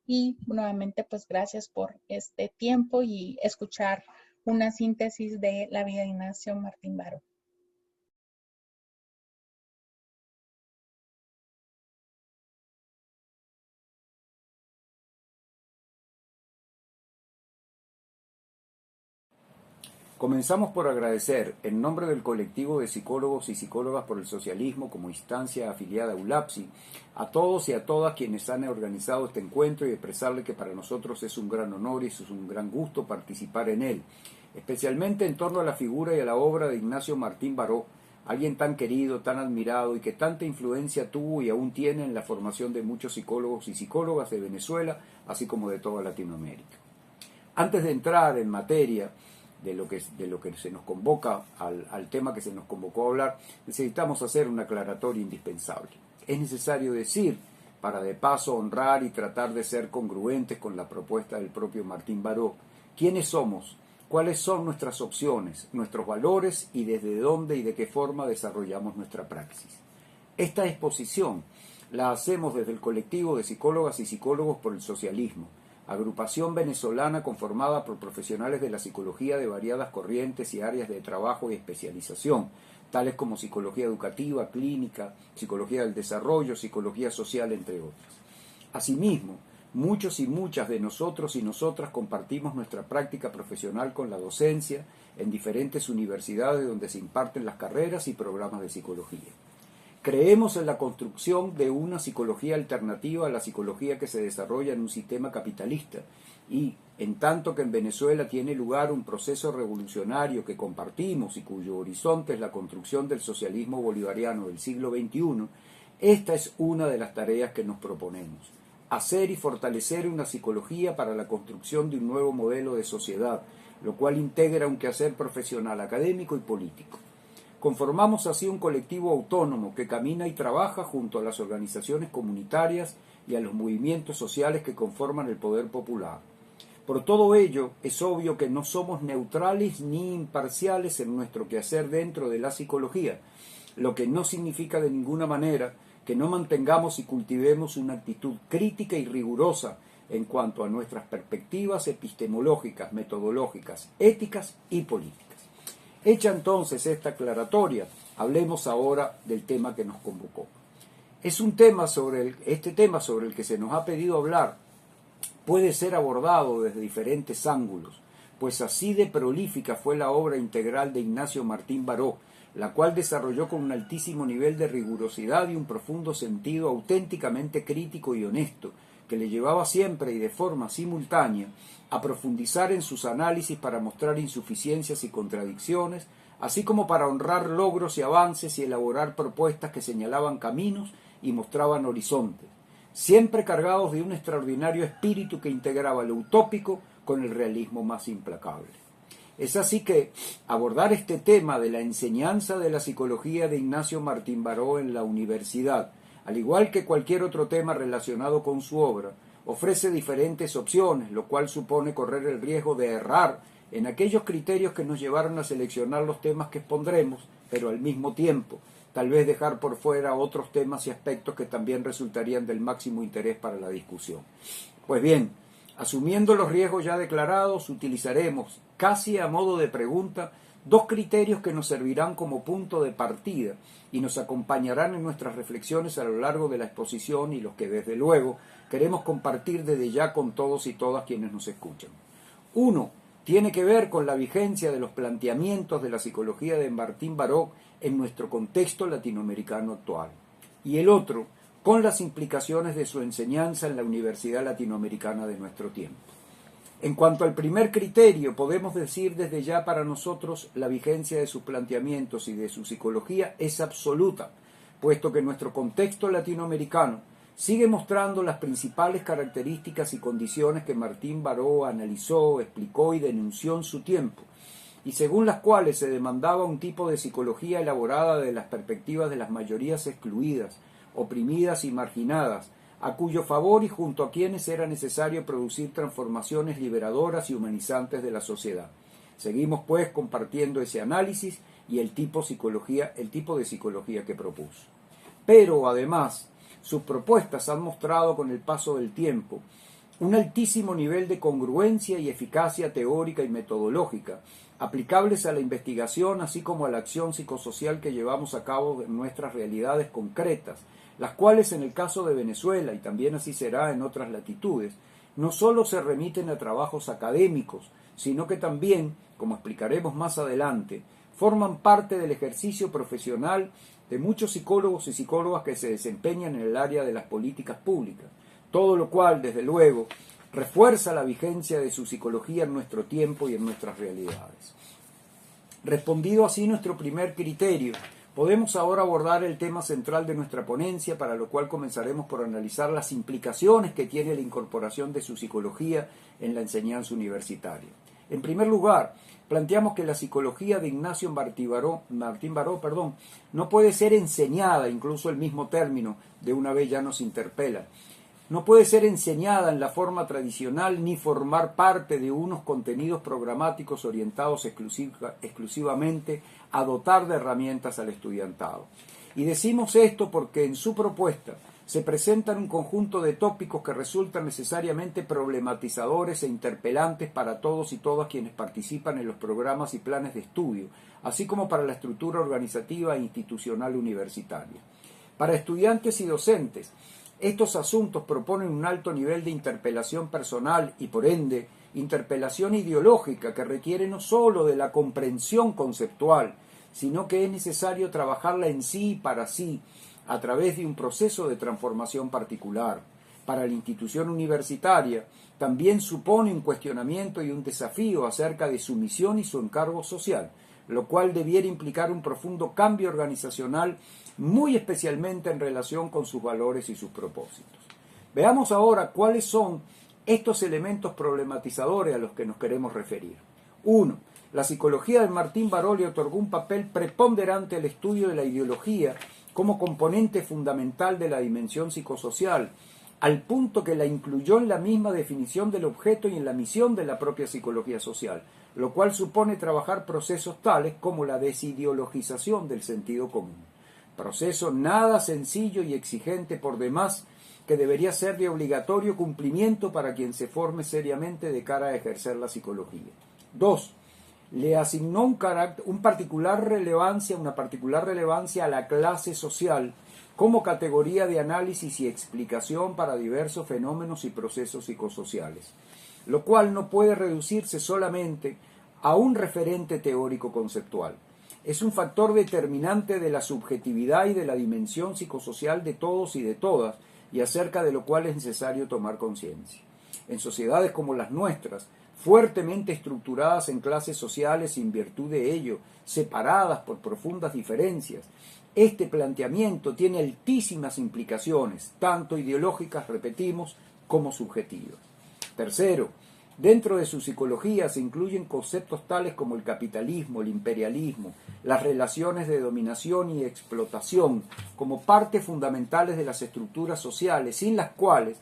Speaker 2: Y nuevamente, pues gracias por este tiempo y escuchar una síntesis de la vida de Ignacio Martín Baró.
Speaker 3: Comenzamos por agradecer, en nombre del colectivo de psicólogos y psicólogas por el socialismo como instancia afiliada a ULAPSI, a todos y a todas quienes han organizado este encuentro y expresarle que para nosotros es un gran honor y es un gran gusto participar en él, especialmente en torno a la figura y a la obra de Ignacio Martín Baró, alguien tan querido, tan admirado y que tanta influencia tuvo y aún tiene en la formación de muchos psicólogos y psicólogas de Venezuela, así como de toda Latinoamérica. Antes de entrar en materia de lo que se nos convoca, al tema que se nos convocó a hablar, necesitamos hacer una aclaratoria indispensable. Es necesario decir, para de paso honrar y tratar de ser congruentes con la propuesta del propio Martín Baró, quiénes somos, cuáles son nuestras opciones, nuestros valores y desde dónde y de qué forma desarrollamos nuestra praxis. Esta exposición la hacemos desde el colectivo de psicólogas y psicólogos por el socialismo, agrupación venezolana conformada por profesionales de la psicología de variadas corrientes y áreas de trabajo y especialización, tales como psicología educativa, clínica, psicología del desarrollo, psicología social, entre otras. Asimismo, muchos y muchas de nosotros y nosotras compartimos nuestra práctica profesional con la docencia en diferentes universidades donde se imparten las carreras y programas de psicología. Creemos en la construcción de una psicología alternativa a la psicología que se desarrolla en un sistema capitalista y, en tanto que en Venezuela tiene lugar un proceso revolucionario que compartimos y cuyo horizonte es la construcción del socialismo bolivariano del siglo XXI, esta es una de las tareas que nos proponemos: hacer y fortalecer una psicología para la construcción de un nuevo modelo de sociedad, lo cual integra un quehacer profesional, académico y político. Conformamos así un colectivo autónomo que camina y trabaja junto a las organizaciones comunitarias y a los movimientos sociales que conforman el poder popular. Por todo ello, es obvio que no somos neutrales ni imparciales en nuestro quehacer dentro de la psicología, lo que no significa de ninguna manera que no mantengamos y cultivemos una actitud crítica y rigurosa en cuanto a nuestras perspectivas epistemológicas, metodológicas, éticas y políticas. Hecha entonces esta aclaratoria, hablemos ahora del tema que nos convocó. Este tema sobre el que se nos ha pedido hablar puede ser abordado desde diferentes ángulos, pues así de prolífica fue la obra integral de Ignacio Martín Baró, la cual desarrolló con un altísimo nivel de rigurosidad y un profundo sentido auténticamente crítico y honesto, que le llevaba siempre y de forma simultánea a profundizar en sus análisis para mostrar insuficiencias y contradicciones, así como para honrar logros y avances y elaborar propuestas que señalaban caminos y mostraban horizontes, siempre cargados de un extraordinario espíritu que integraba lo utópico con el realismo más implacable. Es así que abordar este tema de la enseñanza de la psicología de Ignacio Martín Baró en la universidad, al igual que cualquier otro tema relacionado con su obra, ofrece diferentes opciones, lo cual supone correr el riesgo de errar en aquellos criterios que nos llevaron a seleccionar los temas que expondremos, pero al mismo tiempo, tal vez dejar por fuera otros temas y aspectos que también resultarían del máximo interés para la discusión. Pues bien, asumiendo los riesgos ya declarados, utilizaremos, casi a modo de pregunta, dos criterios que nos servirán como punto de partida y nos acompañarán en nuestras reflexiones a lo largo de la exposición y los que desde luego queremos compartir desde ya con todos y todas quienes nos escuchan. Uno tiene que ver con la vigencia de los planteamientos de la psicología de Martín Baró en nuestro contexto latinoamericano actual, y el otro con las implicaciones de su enseñanza en la Universidad Latinoamericana de nuestro tiempo. En cuanto al primer criterio, podemos decir desde ya para nosotros la vigencia de sus planteamientos y de su psicología es absoluta, puesto que nuestro contexto latinoamericano sigue mostrando las principales características y condiciones que Martín Baró analizó, explicó y denunció en su tiempo, y según las cuales se demandaba un tipo de psicología elaborada desde las perspectivas de las mayorías excluidas, oprimidas y marginadas, a cuyo favor y junto a quienes era necesario producir transformaciones liberadoras y humanizantes de la sociedad. Seguimos pues compartiendo ese análisis y el tipo de psicología que propuso. Pero además, sus propuestas han mostrado con el paso del tiempo un altísimo nivel de congruencia y eficacia teórica y metodológica, aplicables a la investigación así como a la acción psicosocial que llevamos a cabo en nuestras realidades concretas, las cuales en el caso de Venezuela, y también así será en otras latitudes, no solo se remiten a trabajos académicos, sino que también, como explicaremos más adelante, forman parte del ejercicio profesional de muchos psicólogos y psicólogas que se desempeñan en el área de las políticas públicas, todo lo cual, desde luego, refuerza la vigencia de su psicología en nuestro tiempo y en nuestras realidades. Respondido así nuestro primer criterio, podemos ahora abordar el tema central de nuestra ponencia, para lo cual comenzaremos por analizar las implicaciones que tiene la incorporación de su psicología en la enseñanza universitaria. En primer lugar, planteamos que la psicología de Ignacio Martín Baró, no puede ser enseñada, incluso el mismo término de una vez ya nos interpela, no puede ser enseñada en la forma tradicional ni formar parte de unos contenidos programáticos orientados exclusivamente a dotar de herramientas al estudiantado. Y decimos esto porque en su propuesta se presentan un conjunto de tópicos que resultan necesariamente problematizadores e interpelantes para todos y todas quienes participan en los programas y planes de estudio, así como para la estructura organizativa e institucional universitaria. Para estudiantes y docentes, Estos asuntos proponen un alto nivel de interpelación personal y, por ende, interpelación ideológica que requiere no sólo de la comprensión conceptual, sino que es necesario trabajarla en sí y para sí, a través de un proceso de transformación particular. Para la institución universitaria, también supone un cuestionamiento y un desafío acerca de su misión y su encargo social, lo cual debiera implicar un profundo cambio organizacional, muy especialmente en relación con sus valores y sus propósitos. Veamos ahora cuáles son estos elementos problematizadores a los que nos queremos referir. 1. La psicología de Martín Baró le otorgó un papel preponderante al estudio de la ideología como componente fundamental de la dimensión psicosocial, al punto que la incluyó en la misma definición del objeto y en la misión de la propia psicología social, lo cual supone trabajar procesos tales como la desideologización del sentido común. Proceso nada sencillo y exigente por demás, que debería ser de obligatorio cumplimiento para quien se forme seriamente de cara a ejercer la psicología. 2. Le asignó una particular relevancia a la clase social como categoría de análisis y explicación para diversos fenómenos y procesos psicosociales, lo cual no puede reducirse solamente a un referente teórico conceptual. Es un factor determinante de la subjetividad y de la dimensión psicosocial de todos y de todas, y acerca de lo cual es necesario tomar conciencia. En sociedades como las nuestras, fuertemente estructuradas en clases sociales y en virtud de ello, separadas por profundas diferencias, este planteamiento tiene altísimas implicaciones, tanto ideológicas, repetimos, como subjetivas. Tercero, dentro de su psicología se incluyen conceptos tales como el capitalismo, el imperialismo, las relaciones de dominación y explotación como partes fundamentales de las estructuras sociales, sin las cuales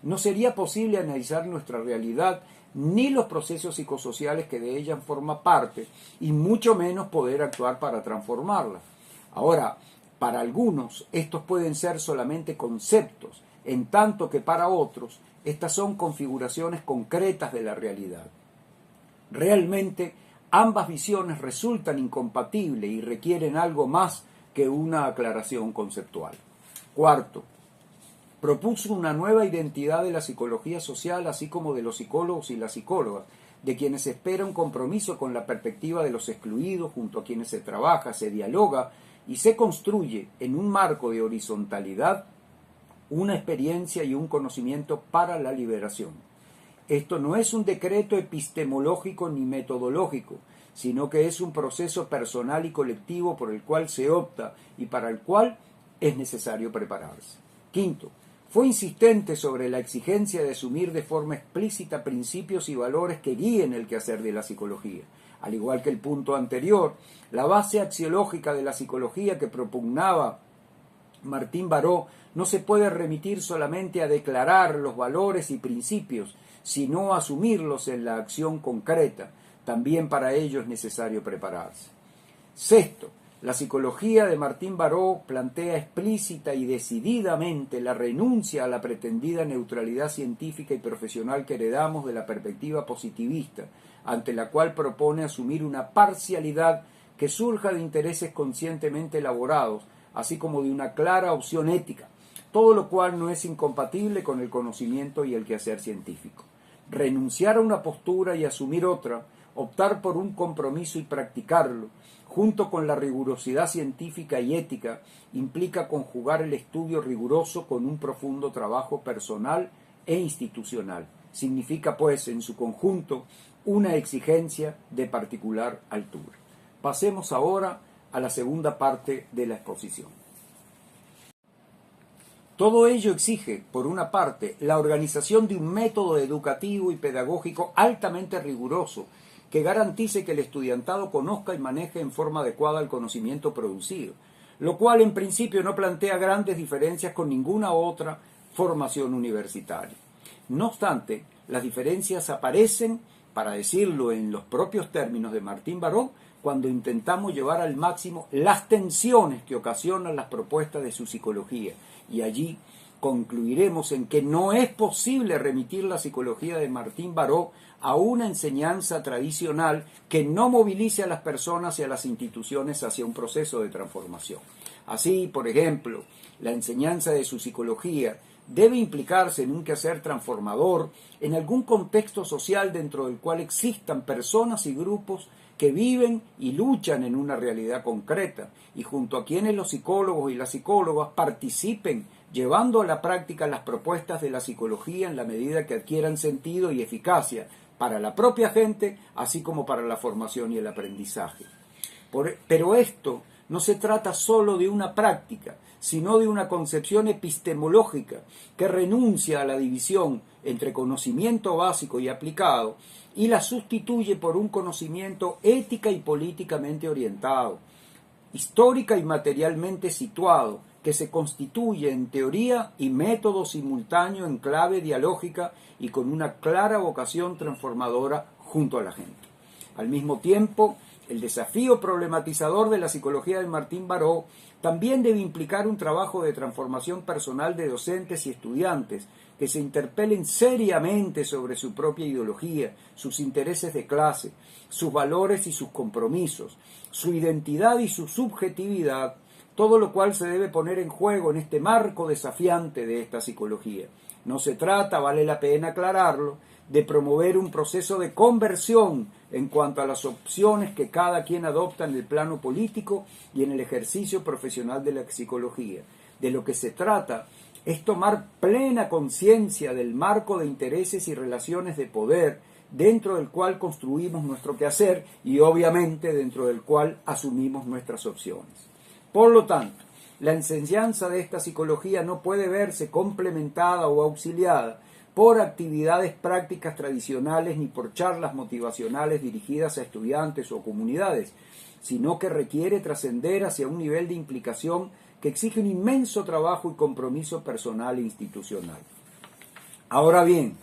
Speaker 3: no sería posible analizar nuestra realidad ni los procesos psicosociales que de ellas forman parte, y mucho menos poder actuar para transformarlas. Ahora, para algunos estos pueden ser solamente conceptos, en tanto que para otros estas son configuraciones concretas de la realidad. Realmente, ambas visiones resultan incompatibles y requieren algo más que una aclaración conceptual. Cuarto, propuso una nueva identidad de la psicología social, así como de los psicólogos y las psicólogas, de quienes se espera un compromiso con la perspectiva de los excluidos, junto a quienes se trabaja, se dialoga y se construye en un marco de horizontalidad una experiencia y un conocimiento para la liberación. Esto no es un decreto epistemológico ni metodológico, sino que es un proceso personal y colectivo por el cual se opta y para el cual es necesario prepararse. Quinto, fue insistente sobre la exigencia de asumir de forma explícita principios y valores que guíen el quehacer de la psicología. Al igual que el punto anterior, la base axiológica de la psicología que propugnaba Martín Baró no se puede remitir solamente a declarar los valores y principios, sino a asumirlos en la acción concreta. También para ello es necesario prepararse. Sexto, la psicología de Martín Baró plantea explícita y decididamente la renuncia a la pretendida neutralidad científica y profesional que heredamos de la perspectiva positivista, ante la cual propone asumir una parcialidad que surja de intereses conscientemente elaborados, así como de una clara opción ética, todo lo cual no es incompatible con el conocimiento y el quehacer científico. Renunciar a una postura y asumir otra, optar por un compromiso y practicarlo, junto con la rigurosidad científica y ética, implica conjugar el estudio riguroso con un profundo trabajo personal e institucional. Significa, pues, en su conjunto, una exigencia de particular altura. Pasemos ahora a la segunda parte de la exposición. Todo ello exige, por una parte, la organización de un método educativo y pedagógico altamente riguroso que garantice que el estudiantado conozca y maneje en forma adecuada el conocimiento producido, lo cual en principio no plantea grandes diferencias con ninguna otra formación universitaria. No obstante, las diferencias aparecen, para decirlo en los propios términos de Martín Baró, cuando intentamos llevar al máximo las tensiones que ocasionan las propuestas de su psicología, y allí concluiremos en que no es posible remitir la psicología de Martín Baró a una enseñanza tradicional que no movilice a las personas y a las instituciones hacia un proceso de transformación. Así, por ejemplo, la enseñanza de su psicología debe implicarse en un quehacer transformador en algún contexto social dentro del cual existan personas y grupos que viven y luchan en una realidad concreta y junto a quienes los psicólogos y las psicólogas participen llevando a la práctica las propuestas de la psicología en la medida que adquieran sentido y eficacia para la propia gente, así como para la formación y el aprendizaje. Pero esto no se trata solo de una práctica, sino de una concepción epistemológica que renuncia a la división entre conocimiento básico y aplicado y la sustituye por un conocimiento ética y políticamente orientado, histórica y materialmente situado, que se constituye en teoría y método simultáneo en clave dialógica y con una clara vocación transformadora junto a la gente. Al mismo tiempo, el desafío problematizador de la psicología de Martín Baró también debe implicar un trabajo de transformación personal de docentes y estudiantes que se interpelen seriamente sobre su propia ideología, sus intereses de clase, sus valores y sus compromisos, su identidad y su subjetividad, todo lo cual se debe poner en juego en este marco desafiante de esta psicología. No se trata, vale la pena aclararlo, de promover un proceso de conversión en cuanto a las opciones que cada quien adopta en el plano político y en el ejercicio profesional de la psicología. De lo que se trata es tomar plena conciencia del marco de intereses y relaciones de poder dentro del cual construimos nuestro quehacer y obviamente dentro del cual asumimos nuestras opciones. Por lo tanto, la enseñanza de esta psicología no puede verse complementada o auxiliada por actividades prácticas tradicionales ni por charlas motivacionales dirigidas a estudiantes o comunidades, sino que requiere trascender hacia un nivel de implicación que exige un inmenso trabajo y compromiso personal e institucional. Ahora bien,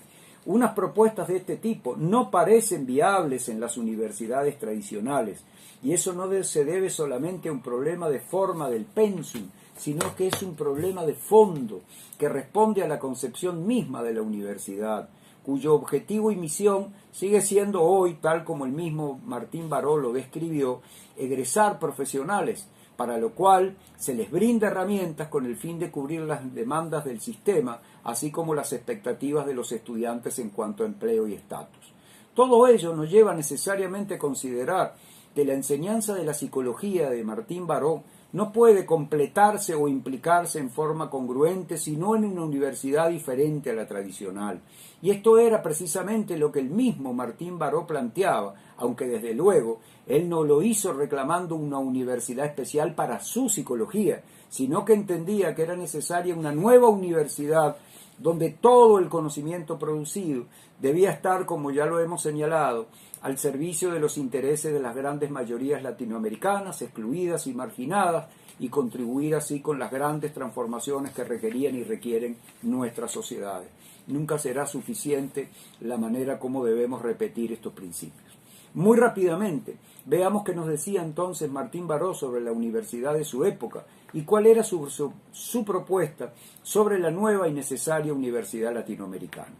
Speaker 3: unas propuestas de este tipo no parecen viables en las universidades tradicionales, y eso no se debe solamente a un problema de forma del pensum, sino que es un problema de fondo que responde a la concepción misma de la universidad, cuyo objetivo y misión sigue siendo hoy, tal como el mismo Martín Baró lo describió, egresar profesionales, para lo cual se les brinda herramientas con el fin de cubrir las demandas del sistema, así como las expectativas de los estudiantes en cuanto a empleo y estatus. Todo ello nos lleva necesariamente a considerar que la enseñanza de la psicología de Martín Baró no puede completarse o implicarse en forma congruente sino en una universidad diferente a la tradicional. Y esto era precisamente lo que el mismo Martín Baró planteaba, aunque desde luego él no lo hizo reclamando una universidad especial para su psicología, sino que entendía que era necesaria una nueva universidad donde todo el conocimiento producido debía estar, como ya lo hemos señalado, al servicio de los intereses de las grandes mayorías latinoamericanas, excluidas y marginadas, y contribuir así con las grandes transformaciones que requerían y requieren nuestras sociedades. Nunca será suficiente la manera como debemos repetir estos principios. Muy rápidamente, veamos qué nos decía entonces Martín Baró sobre la universidad de su época y cuál era su propuesta sobre la nueva y necesaria universidad latinoamericana.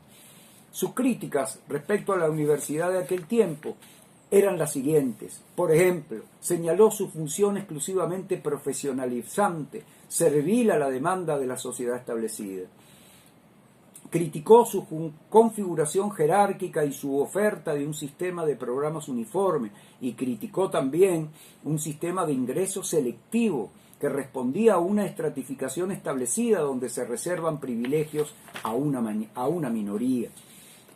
Speaker 3: Sus críticas respecto a la universidad de aquel tiempo eran las siguientes. Por ejemplo, señaló su función exclusivamente profesionalizante, servil a la demanda de la sociedad establecida. Criticó su configuración jerárquica y su oferta de un sistema de programas uniforme y criticó también un sistema de ingreso selectivo que respondía a una estratificación establecida donde se reservan privilegios a una minoría.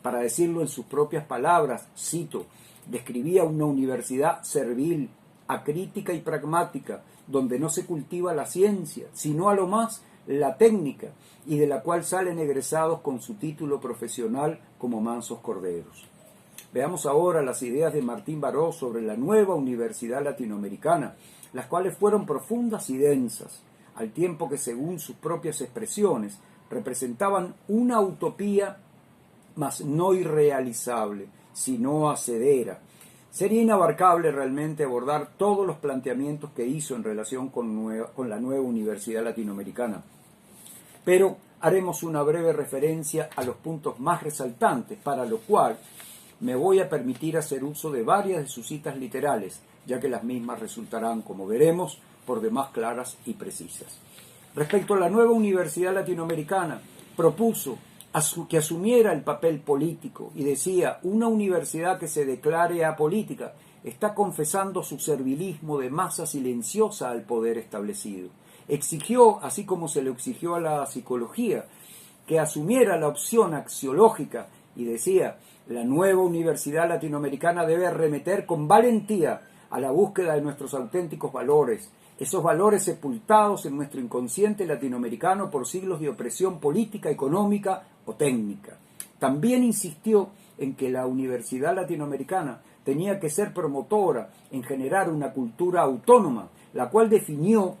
Speaker 3: Para decirlo en sus propias palabras, cito, describía una universidad servil, acrítica y pragmática, donde no se cultiva la ciencia, sino a lo más la técnica, y de la cual salen egresados con su título profesional como mansos corderos. Veamos ahora las ideas de Martín Baró sobre la nueva universidad latinoamericana, las cuales fueron profundas y densas, al tiempo que, según sus propias expresiones, representaban una utopía, mas no irrealizable, sino hacedera. Sería inabarcable realmente abordar todos los planteamientos que hizo en relación con la nueva universidad latinoamericana, pero haremos una breve referencia a los puntos más resaltantes, para lo cual me voy a permitir hacer uso de varias de sus citas literales, ya que las mismas resultarán, como veremos, por demás claras y precisas. Respecto a la nueva Universidad Latinoamericana, propuso que asumiera el papel político y decía: una universidad que se declare apolítica está confesando su servilismo de masa silenciosa al poder establecido. Exigió, así como se le exigió a la psicología, que asumiera la opción axiológica y decía: la nueva Universidad Latinoamericana debe arremeter con valentía a la búsqueda de nuestros auténticos valores, esos valores sepultados en nuestro inconsciente latinoamericano por siglos de opresión política, económica o técnica. También insistió en que la Universidad Latinoamericana tenía que ser promotora en generar una cultura autónoma, la cual definió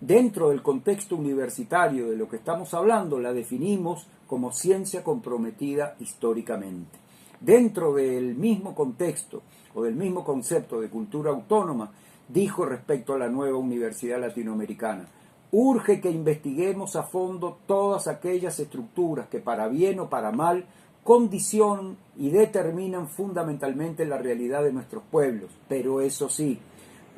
Speaker 3: dentro del contexto universitario de lo que estamos hablando, la definimos como ciencia comprometida históricamente. Dentro del mismo contexto o del mismo concepto de cultura autónoma, dijo respecto a la nueva Universidad Latinoamericana: urge que investiguemos a fondo todas aquellas estructuras que, para bien o para mal, condicionan y determinan fundamentalmente la realidad de nuestros pueblos, pero eso sí,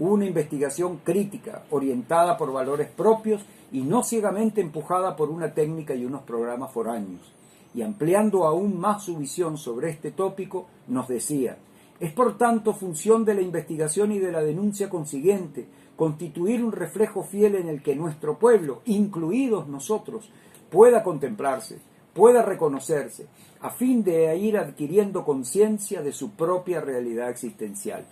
Speaker 3: una investigación crítica, orientada por valores propios y no ciegamente empujada por una técnica y unos programas foráneos. Y ampliando aún más su visión sobre este tópico, nos decía: es por tanto función de la investigación y de la denuncia consiguiente constituir un reflejo fiel en el que nuestro pueblo, incluidos nosotros, pueda contemplarse, pueda reconocerse, a fin de ir adquiriendo conciencia de su propia realidad existencial.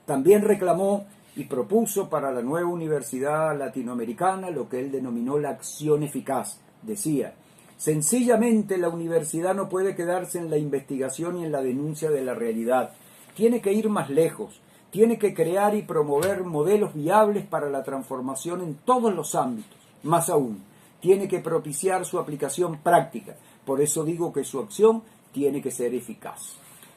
Speaker 3: También reclamó y propuso para la nueva Universidad Latinoamericana lo que él denominó la acción eficaz. Decía: sencillamente la universidad no puede quedarse en la investigación y en la denuncia de la realidad. Tiene que ir más lejos, tiene que crear y promover modelos viables para la transformación en todos los ámbitos. Más aún, tiene que propiciar su aplicación práctica. Por eso digo que su acción tiene que ser eficaz.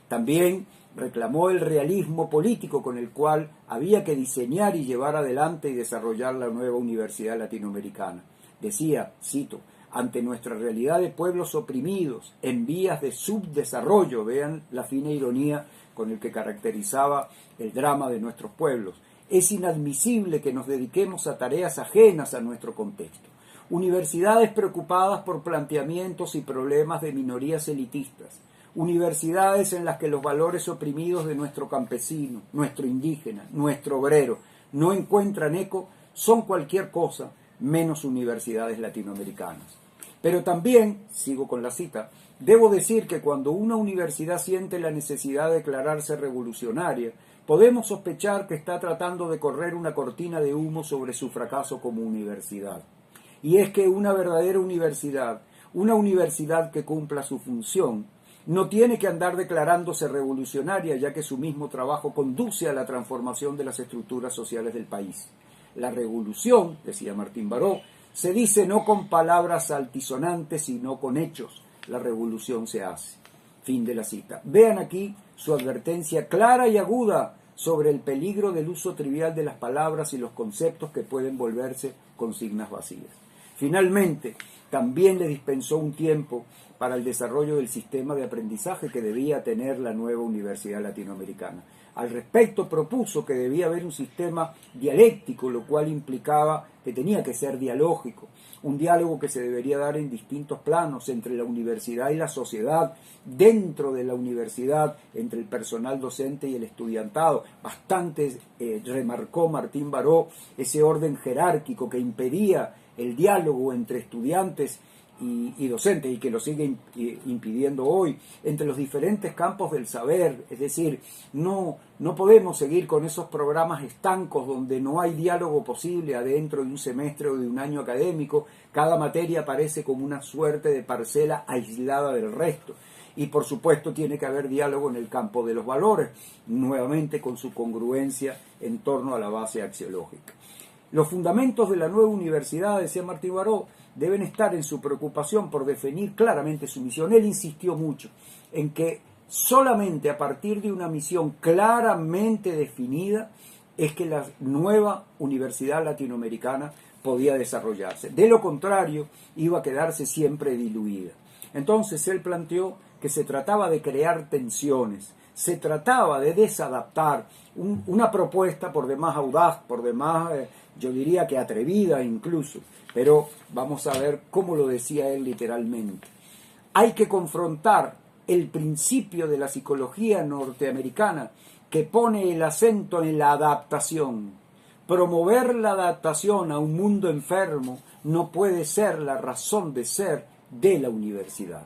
Speaker 3: También reclamó el realismo político con el cual había que diseñar y llevar adelante y desarrollar la nueva Universidad Latinoamericana. Decía, cito: ante nuestra realidad de pueblos oprimidos, en vías de subdesarrollo, vean la fina ironía con el que caracterizaba el drama de nuestros pueblos, es inadmisible que nos dediquemos a tareas ajenas a nuestro contexto. Universidades preocupadas por planteamientos y problemas de minorías elitistas, universidades en las que los valores oprimidos de nuestro campesino, nuestro indígena, nuestro obrero no encuentran eco, son cualquier cosa menos universidades latinoamericanas. Pero también, sigo con la cita, debo decir que cuando una universidad siente la necesidad de declararse revolucionaria, podemos sospechar que está tratando de correr una cortina de humo sobre su fracaso como universidad. Y es que una verdadera universidad, una universidad que cumpla su función, no tiene que andar declarándose revolucionaria, ya que su mismo trabajo conduce a la transformación de las estructuras sociales del país. La revolución, decía Martín Baró, se dice no con palabras altisonantes, sino con hechos. La revolución se hace. Fin de la cita. Vean aquí su advertencia clara y aguda sobre el peligro del uso trivial de las palabras y los conceptos que pueden volverse consignas vacías. Finalmente, también le dispensó un tiempo para el desarrollo del sistema de aprendizaje que debía tener la nueva Universidad Latinoamericana. Al respecto, propuso que debía haber un sistema dialéctico, lo cual implicaba que tenía que ser dialógico, un diálogo que se debería dar en distintos planos entre la universidad y la sociedad, dentro de la universidad, entre el personal docente y el estudiantado. Bastante remarcó Martín Baró ese orden jerárquico que impedía el diálogo entre estudiantes y docentes, y que lo sigue impidiendo hoy, entre los diferentes campos del saber. Es decir, no podemos seguir con esos programas estancos donde no hay diálogo posible adentro de un semestre o de un año académico. Cada materia aparece como una suerte de parcela aislada del resto. Y por supuesto tiene que haber diálogo en el campo de los valores, nuevamente con su congruencia en torno a la base axiológica. Los fundamentos de la nueva universidad, decía Martín Baró, deben estar en su preocupación por definir claramente su misión. Él insistió mucho en que solamente a partir de una misión claramente definida es que la nueva Universidad Latinoamericana podía desarrollarse. De lo contrario, iba a quedarse siempre diluida. Entonces él planteó que se trataba de crear tensiones, se trataba de desadaptar una propuesta por demás audaz, por demás, yo diría que atrevida incluso, pero vamos a ver cómo lo decía él literalmente. Hay que confrontar el principio de la psicología norteamericana que pone el acento en la adaptación. Promover la adaptación a un mundo enfermo no puede ser la razón de ser de la universidad.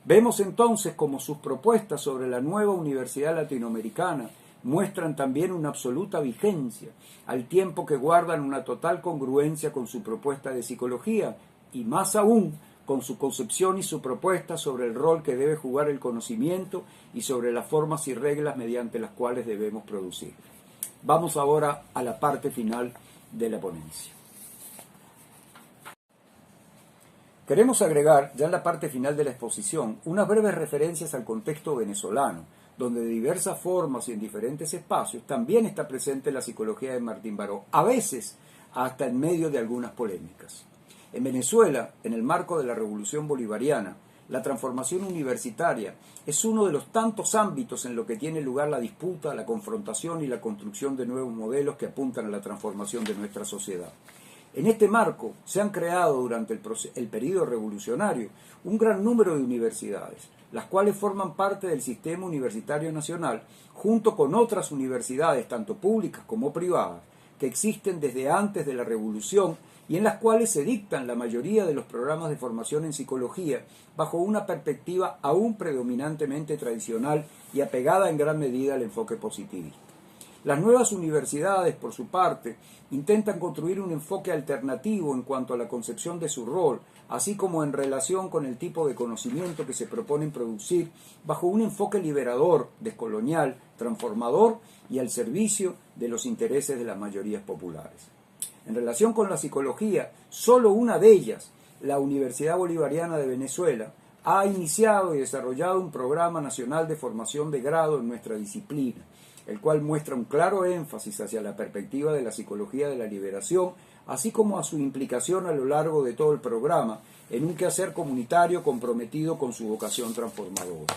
Speaker 3: Vemos entonces como sus propuestas sobre la nueva universidad latinoamericana muestran también una absoluta vigencia, al tiempo que guardan una total congruencia con su propuesta de psicología y más aún con su concepción y su propuesta sobre el rol que debe jugar el conocimiento y sobre las formas y reglas mediante las cuales debemos producir. Vamos ahora a la parte final de la ponencia. Queremos agregar, ya en la parte final de la exposición, unas breves referencias al contexto venezolano, donde de diversas formas y en diferentes espacios también está presente la psicología de Martín Baró, a veces hasta en medio de algunas polémicas. En Venezuela, en el marco de la Revolución Bolivariana, la transformación universitaria es uno de los tantos ámbitos en los que tiene lugar la disputa, la confrontación y la construcción de nuevos modelos que apuntan a la transformación de nuestra sociedad. En este marco se han creado durante el período revolucionario un gran número de universidades, las cuales forman parte del sistema universitario nacional, junto con otras universidades, tanto públicas como privadas, que existen desde antes de la Revolución y en las cuales se dictan la mayoría de los programas de formación en psicología bajo una perspectiva aún predominantemente tradicional y apegada en gran medida al enfoque positivista. Las nuevas universidades, por su parte, intentan construir un enfoque alternativo en cuanto a la concepción de su rol, así como en relación con el tipo de conocimiento que se proponen producir bajo un enfoque liberador, descolonial, transformador y al servicio de los intereses de las mayorías populares. En relación con la psicología, solo una de ellas, la Universidad Bolivariana de Venezuela, ha iniciado y desarrollado un programa nacional de formación de grado en nuestra disciplina, el cual muestra un claro énfasis hacia la perspectiva de la psicología de la liberación, así como a su implicación a lo largo de todo el programa en un quehacer comunitario comprometido con su vocación transformadora.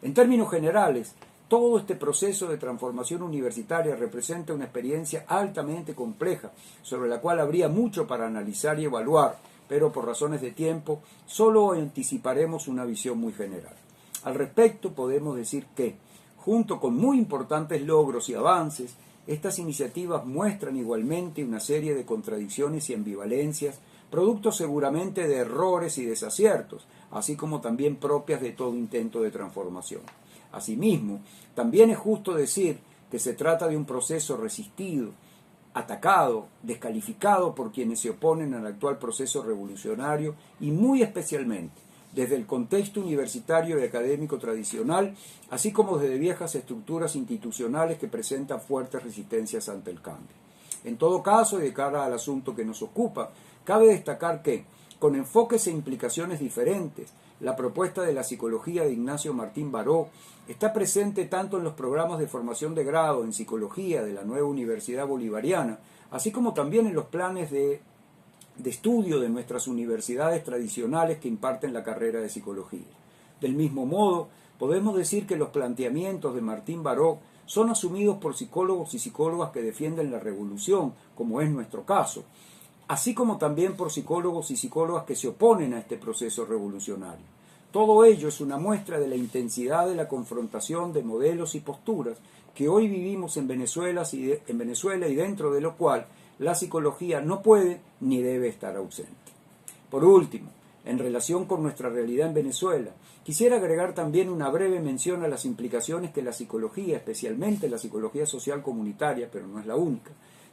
Speaker 3: En términos generales, todo este proceso de transformación universitaria representa una experiencia altamente compleja, sobre la cual habría mucho para analizar y evaluar, pero por razones de tiempo solo anticiparemos una visión muy general. Al respecto podemos decir que, junto con muy importantes logros y avances, estas iniciativas muestran igualmente una serie de contradicciones y ambivalencias, producto seguramente de errores y desaciertos, así como también propias de todo intento de transformación. Asimismo, también es justo decir que se trata de un proceso resistido, atacado, descalificado por quienes se oponen al actual proceso revolucionario y muy especialmente desde el contexto universitario y académico tradicional, así como desde viejas estructuras institucionales que presentan fuertes resistencias ante el cambio. En todo caso, y de cara al asunto que nos ocupa, cabe destacar que, con enfoques e implicaciones diferentes, la propuesta de la psicología de Ignacio Martín Baró está presente tanto en los programas de formación de grado en psicología de la nueva Universidad Bolivariana, así como también en los planes de estudio de nuestras universidades tradicionales que imparten la carrera de psicología. Del mismo modo, podemos decir que los planteamientos de Martín Baró son asumidos por psicólogos y psicólogas que defienden la revolución, como es nuestro caso, así como también por psicólogos y psicólogas que se oponen a este proceso revolucionario. Todo ello es una muestra de la intensidad de la confrontación de modelos y posturas que hoy vivimos en Venezuela y dentro de lo cual la psicología no puede ni debe estar ausente. Por último, en relación con nuestra realidad en Venezuela, quisiera agregar también una breve mención a las implicaciones que la psicología, especialmente la psicología social comunitaria, pero no es la única,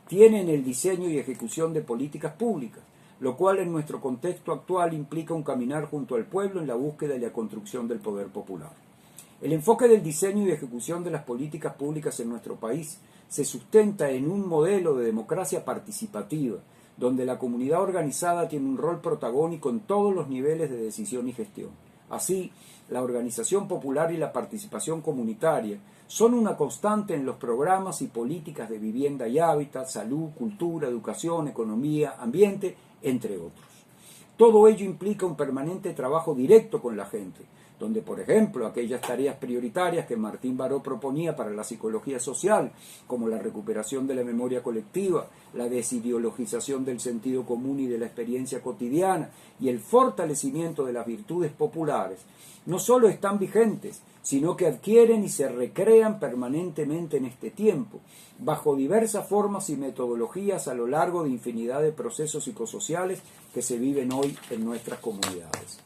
Speaker 3: tiene en el diseño y ejecución de políticas públicas, lo cual en nuestro contexto actual implica un caminar junto al pueblo en la búsqueda y la construcción del poder popular. El enfoque del diseño y ejecución de las políticas públicas en nuestro país se sustenta en un modelo de democracia participativa, donde la comunidad organizada tiene un rol protagónico en todos los niveles de decisión y gestión. Así, la organización popular y la participación comunitaria son una constante en los programas y políticas de vivienda y hábitat, salud, cultura, educación, economía, ambiente, entre otros. Todo ello implica un permanente trabajo directo con la gente, donde, por ejemplo, aquellas tareas prioritarias que Martín Baró proponía para la psicología social, como la recuperación de la memoria colectiva, la desideologización del sentido común y de la experiencia cotidiana, y el fortalecimiento de las virtudes populares, no solo están vigentes, sino que adquieren y se recrean permanentemente en este tiempo, bajo diversas formas y metodologías a lo largo de infinidad de procesos psicosociales que se viven hoy en nuestras comunidades.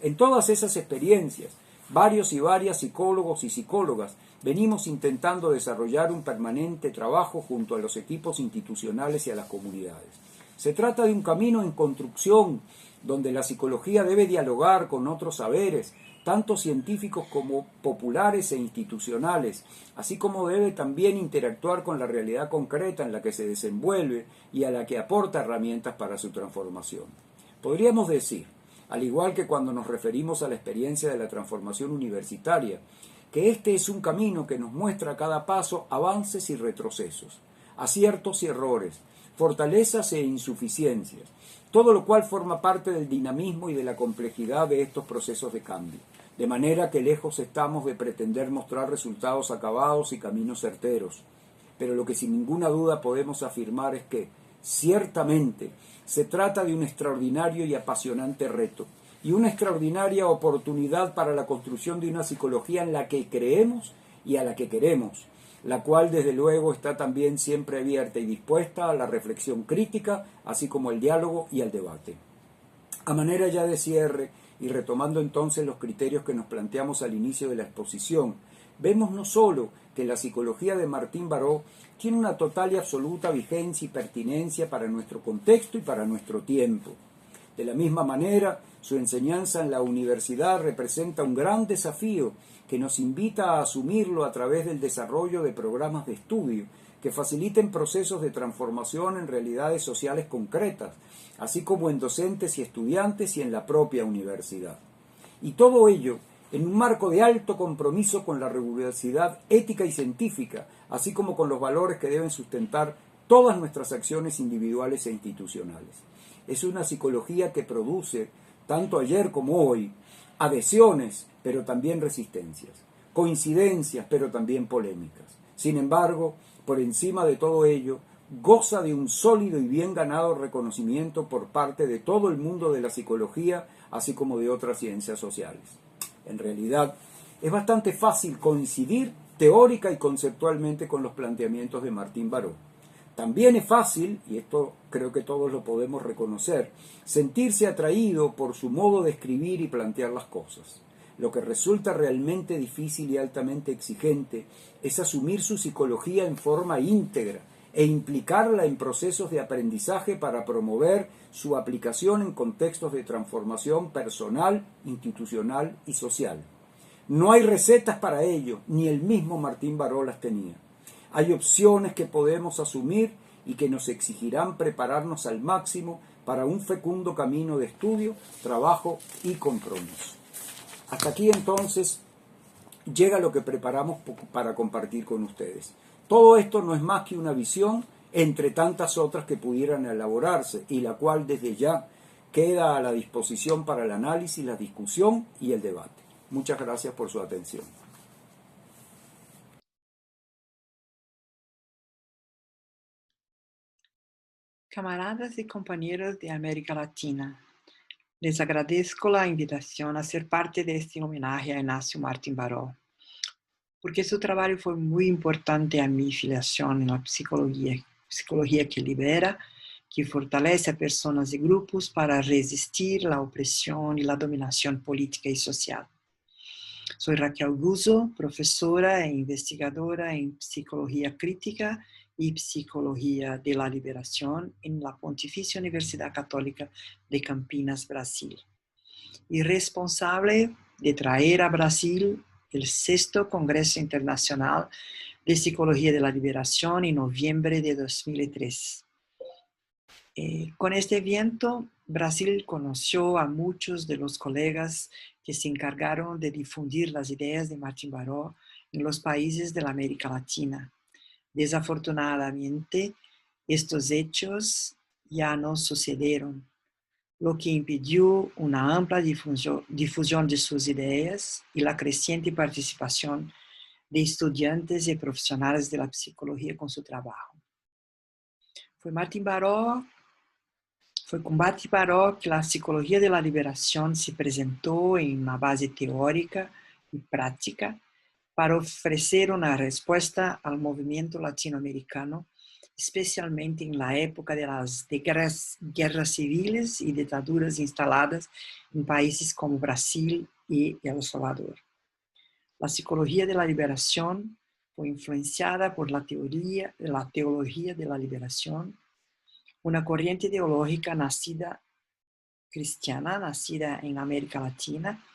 Speaker 3: En todas esas experiencias, varios y varias psicólogos y psicólogas venimos intentando desarrollar un permanente trabajo junto a los equipos institucionales y a las comunidades. Se trata de un camino en construcción, donde la psicología debe dialogar con otros saberes, tanto científicos como populares e institucionales, así como debe también interactuar con la realidad concreta en la que se desenvuelve y a la que aporta herramientas para su transformación. Podríamos decir, al igual que cuando nos referimos a la experiencia de la transformación universitaria, que este es un camino que nos muestra a cada paso avances y retrocesos, aciertos y errores, fortalezas e insuficiencias, todo lo cual forma parte del dinamismo y de la complejidad de estos procesos de cambio, de manera que lejos estamos de pretender mostrar resultados acabados y caminos certeros. Pero lo que sin ninguna duda podemos afirmar es que, ciertamente, se trata de un extraordinario y apasionante reto, y una extraordinaria oportunidad para la construcción de una psicología en la que creemos y a la que queremos, la cual desde luego está también siempre abierta y dispuesta a la reflexión crítica, así como al diálogo y al debate. A manera ya de cierre, y retomando entonces los criterios que nos planteamos al inicio de la exposición, vemos no solo que la psicología de Martín Baró tiene una total y absoluta vigencia y pertinencia para nuestro contexto y para nuestro tiempo. De la misma manera, su enseñanza en la universidad representa un gran desafío que nos invita a asumirlo a través del desarrollo de programas de estudio que faciliten procesos de transformación en realidades sociales concretas, así como en docentes y estudiantes y en la propia universidad. Y todo ello en un marco de alto compromiso con la rigurosidad ética y científica, así como con los valores que deben sustentar todas nuestras acciones individuales e institucionales. Es una psicología que produce, tanto ayer como hoy, adhesiones, pero también resistencias, coincidencias, pero también polémicas. Sin embargo, por encima de todo ello, goza de un sólido y bien ganado reconocimiento por parte de todo el mundo de la psicología, así como de otras ciencias sociales. En realidad, es bastante fácil coincidir teórica y conceptualmente con los planteamientos de Martín Baró. También es fácil, y esto creo que todos lo podemos reconocer, sentirse atraído por su modo de escribir y plantear las cosas. Lo que resulta realmente difícil y altamente exigente es asumir su psicología en forma íntegra e implicarla en procesos de aprendizaje para promover su aplicación en contextos de transformación personal, institucional y social. No hay recetas para ello, ni el mismo Martín Baró las tenía. Hay opciones que podemos asumir y que nos exigirán prepararnos al máximo para un fecundo camino de estudio, trabajo y compromiso. Hasta aquí entonces llega lo que preparamos para compartir con ustedes. Todo esto no es más que una visión entre tantas otras que pudieran elaborarse y la cual desde ya queda a la disposición para el análisis, la discusión y el debate. Muchas gracias por su atención.
Speaker 4: Camaradas y compañeros de América Latina, les agradezco la invitación a ser parte de este homenaje a Inácio Martín Baró, porque su trabajo fue muy importante a mi filiación en la psicología que libera, que fortalece a personas y grupos para resistir la opresión y la dominación política y social. Soy Raquel Guzzo, profesora e investigadora en psicología crítica y psicología de la liberación en la Pontificia Universidad Católica de Campinas, Brasil, y responsable de traer a Brasil el 6º Congreso Internacional de Psicología de la Liberación en noviembre de 2003. Con este evento, Brasil conoció a muchos de los colegas que se encargaron de difundir las ideas de Martín Baró en los países de la América Latina. Desafortunadamente, estos hechos ya no sucedieron. lo que impidió una amplia difusión de sus ideas y la creciente participación de estudiantes y profesionales de la psicología con su trabajo. Fue con Martin Baró que la psicología de la liberación se presentó en una base teórica y práctica para ofrecer una respuesta al movimiento latinoamericano, especialmente en la época de las guerras civiles y dictaduras instaladas en países como Brasil y El Salvador. La psicología de la liberación fue influenciada por la teología de la liberación, una corriente ideológica cristiana nacida en América Latina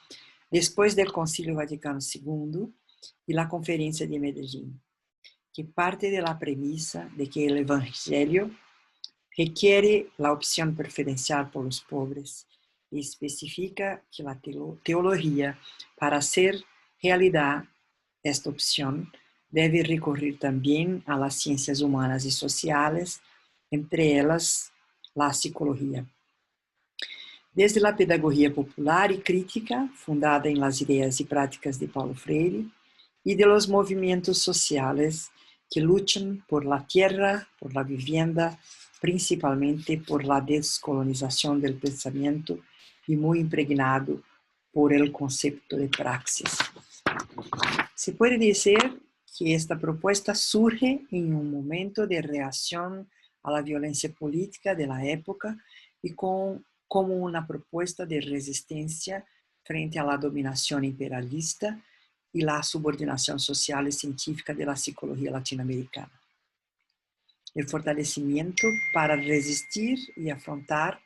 Speaker 4: después del Concilio Vaticano II y la Conferencia de Medellín, que parte de la premisa de que el Evangelio requiere la opción preferencial por los pobres y especifica que la teología, para hacer realidad esta opción, debe recurrir también a las ciencias humanas y sociales, entre ellas la psicología. Desde la pedagogía popular y crítica, fundada en las ideas y prácticas de Paulo Freire, y de los movimientos sociales que luchan por la tierra, por la vivienda, principalmente por la descolonización del pensamiento y muy impregnado por el concepto de praxis. Se puede decir que esta propuesta surge en un momento de reacción a la violencia política de la época y como una propuesta de resistencia frente a la dominación imperialista y la subordinación social y científica de la psicología latinoamericana. El fortalecimiento para resistir y afrontar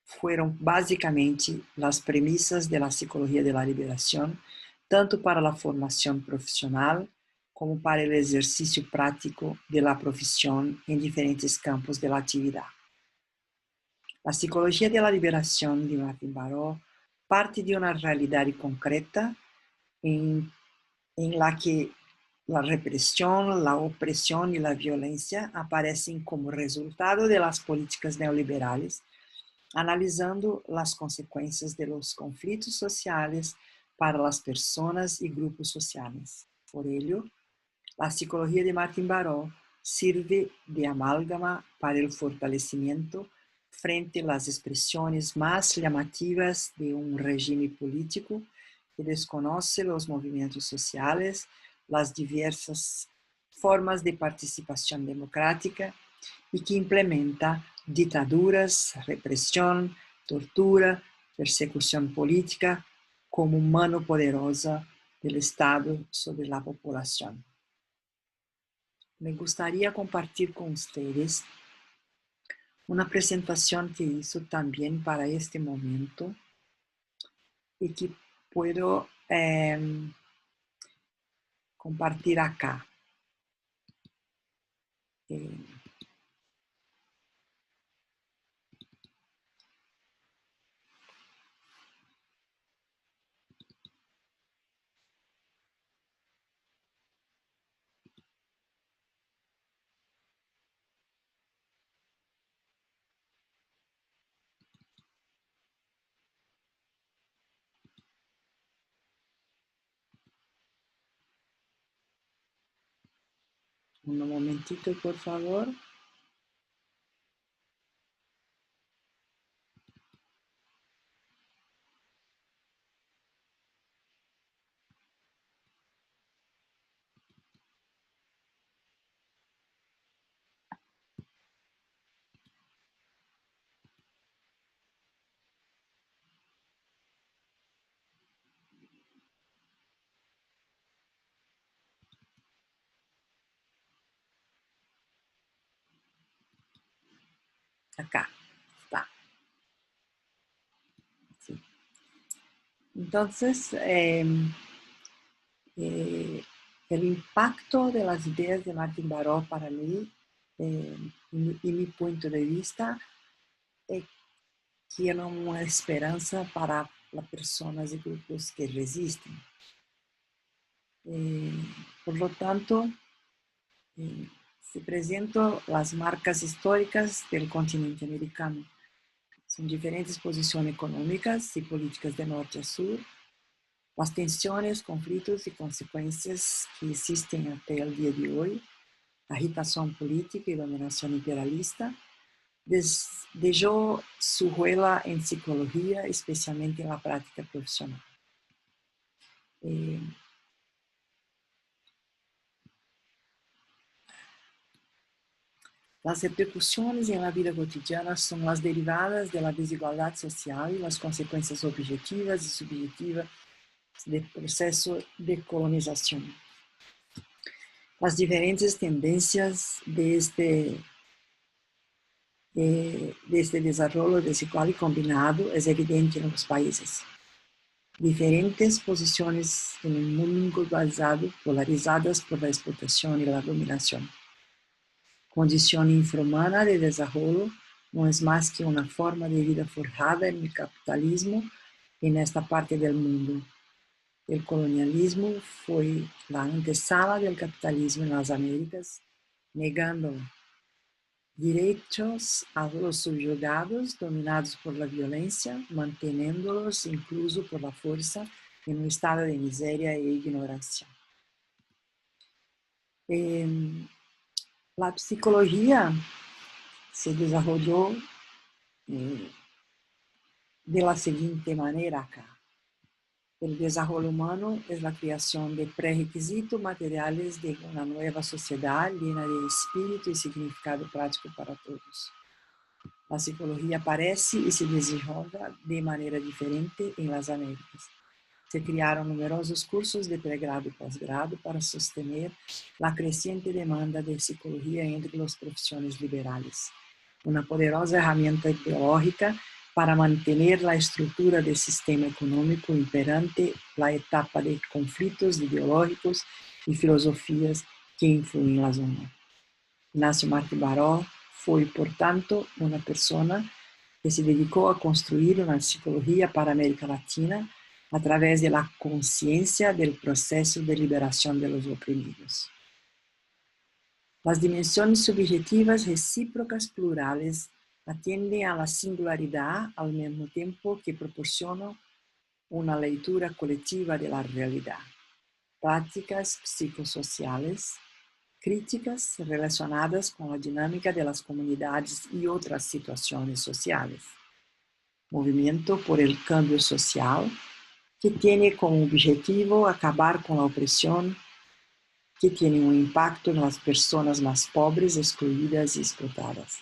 Speaker 4: fueron básicamente las premisas de la psicología de la liberación, tanto para la formación profesional como para el ejercicio práctico de la profesión en diferentes campos de la actividad. La psicología de la liberación de Martin Baró parte de una realidad concreta en la que la represión, la opresión y la violencia aparecen como resultado de las políticas neoliberales, analizando las consecuencias de los conflictos sociales para las personas y grupos sociales. Por ello, la psicología de Martin Baró sirve de amálgama para el fortalecimiento frente a las expresiones más llamativas de un régimen político que desconoce los movimientos sociales, las diversas formas de participación democrática y que implementa dictaduras, represión, tortura, persecución política como mano poderosa del Estado sobre la población. Me gustaría compartir con ustedes una presentación que hizo también para este momento y que puedo compartir acá. Un momentito, por favor. Acá está. Sí. Entonces, el impacto de las ideas de Martin Baró para mí y mi punto de vista tiene una esperanza para las personas y grupos que resisten. Por lo tanto, se presentan las marcas históricas del continente americano. en diferentes posiciones económicas y políticas de norte a sur, las tensiones, conflictos y consecuencias que existen hasta el día de hoy, agitación política y dominación imperialista, dejó su huella en psicología, especialmente en la práctica profesional. Las repercusiones en la vida cotidiana son las derivadas de la desigualdad social y las consecuencias objetivas y subjetivas del proceso de colonización. Las diferentes tendencias de este desarrollo desigual y combinado es evidente en los países. Diferentes posiciones en un mundo globalizado, polarizadas por la explotación y la dominación. Condición infrahumana de desarrollo no es más que una forma de vida forjada en el capitalismo en esta parte del mundo. El colonialismo fue la antesala del capitalismo en las Américas, negando derechos a los subyugados dominados por la violencia, manteniéndolos incluso por la fuerza en un estado de miseria e ignorancia. La psicología se desarrolló de la siguiente manera acá. El desarrollo humano es la creación de prerequisitos materiales de una nueva sociedad llena de espíritu y significado práctico para todos. La psicología aparece y se desarrolla de manera diferente en las Américas. Se crearon numerosos cursos de pregrado y posgrado para sostener la creciente demanda de psicología entre las profesiones liberales. Una poderosa herramienta ideológica para mantener la estructura del sistema económico imperante la etapa de conflictos ideológicos y filosofías que influyen en la zona. Ignacio Martín Baró fue, por tanto, una persona que se dedicó a construir una psicología para América Latina a través de la conciencia del proceso de liberación de los oprimidos. Las dimensiones subjetivas recíprocas plurales atienden a la singularidad al mismo tiempo que proporcionan una lectura colectiva de la realidad. Prácticas psicosociales, críticas relacionadas con la dinámica de las comunidades y otras situaciones sociales. Movimiento por el cambio social, que tiene como objetivo acabar con la opresión, que tiene un impacto en las personas más pobres, excluidas y explotadas.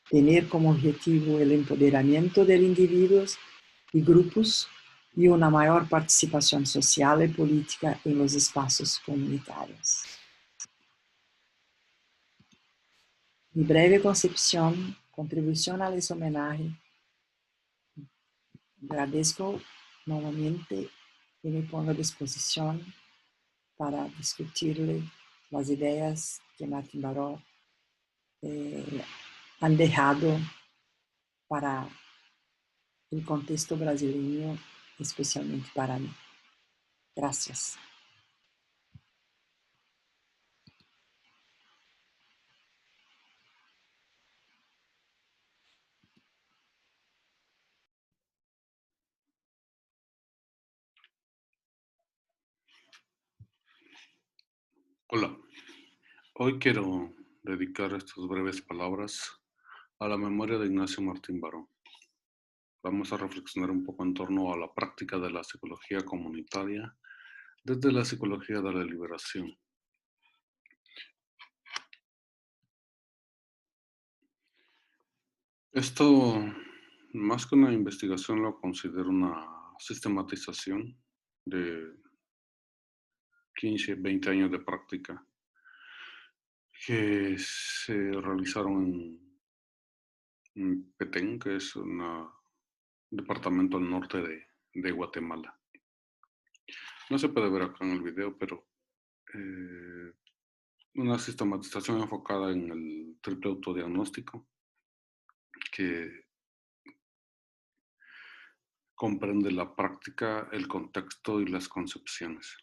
Speaker 4: Tener como objetivo el empoderamiento de individuos y grupos y una mayor participación social y política en los espacios comunitarios. Mi breve concepción, contribución a ese homenaje. Agradezco nuevamente y me pongo a disposición para discutirle las ideas que Martín Baró han dejado para el contexto brasileño, especialmente para mí. Gracias.
Speaker 5: Hola, hoy quiero dedicar estas breves palabras a la memoria de Ignacio Martín Baró. Vamos a reflexionar un poco en torno a la práctica de la psicología comunitaria desde la psicología de la liberación. Esto, más que una investigación, lo considero una sistematización de 15, 20 años de práctica que se realizaron en Petén, que es un departamento al norte de Guatemala. No se puede ver acá en el video, pero una sistematización enfocada en el triple autodiagnóstico que comprende la práctica, el contexto y las concepciones.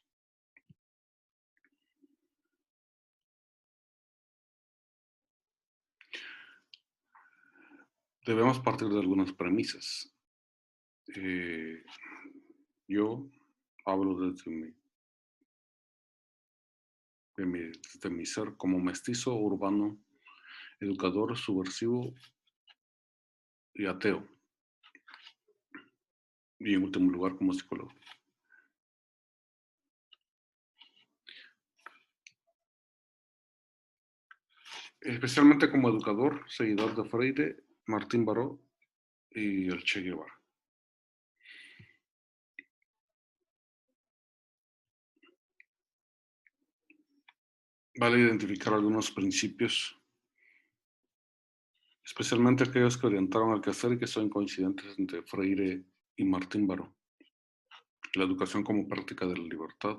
Speaker 5: debemos partir de algunas premisas. Yo hablo desde mi ser como mestizo, urbano, educador, subversivo y ateo. Y en último lugar como psicólogo. Especialmente como educador, seguidor de Freire, Martín Baró y el Che Guevara. Vale identificar algunos principios, especialmente aquellos que orientaron al quehacer y que son coincidentes entre Freire y Martín Baró. La educación como práctica de la libertad,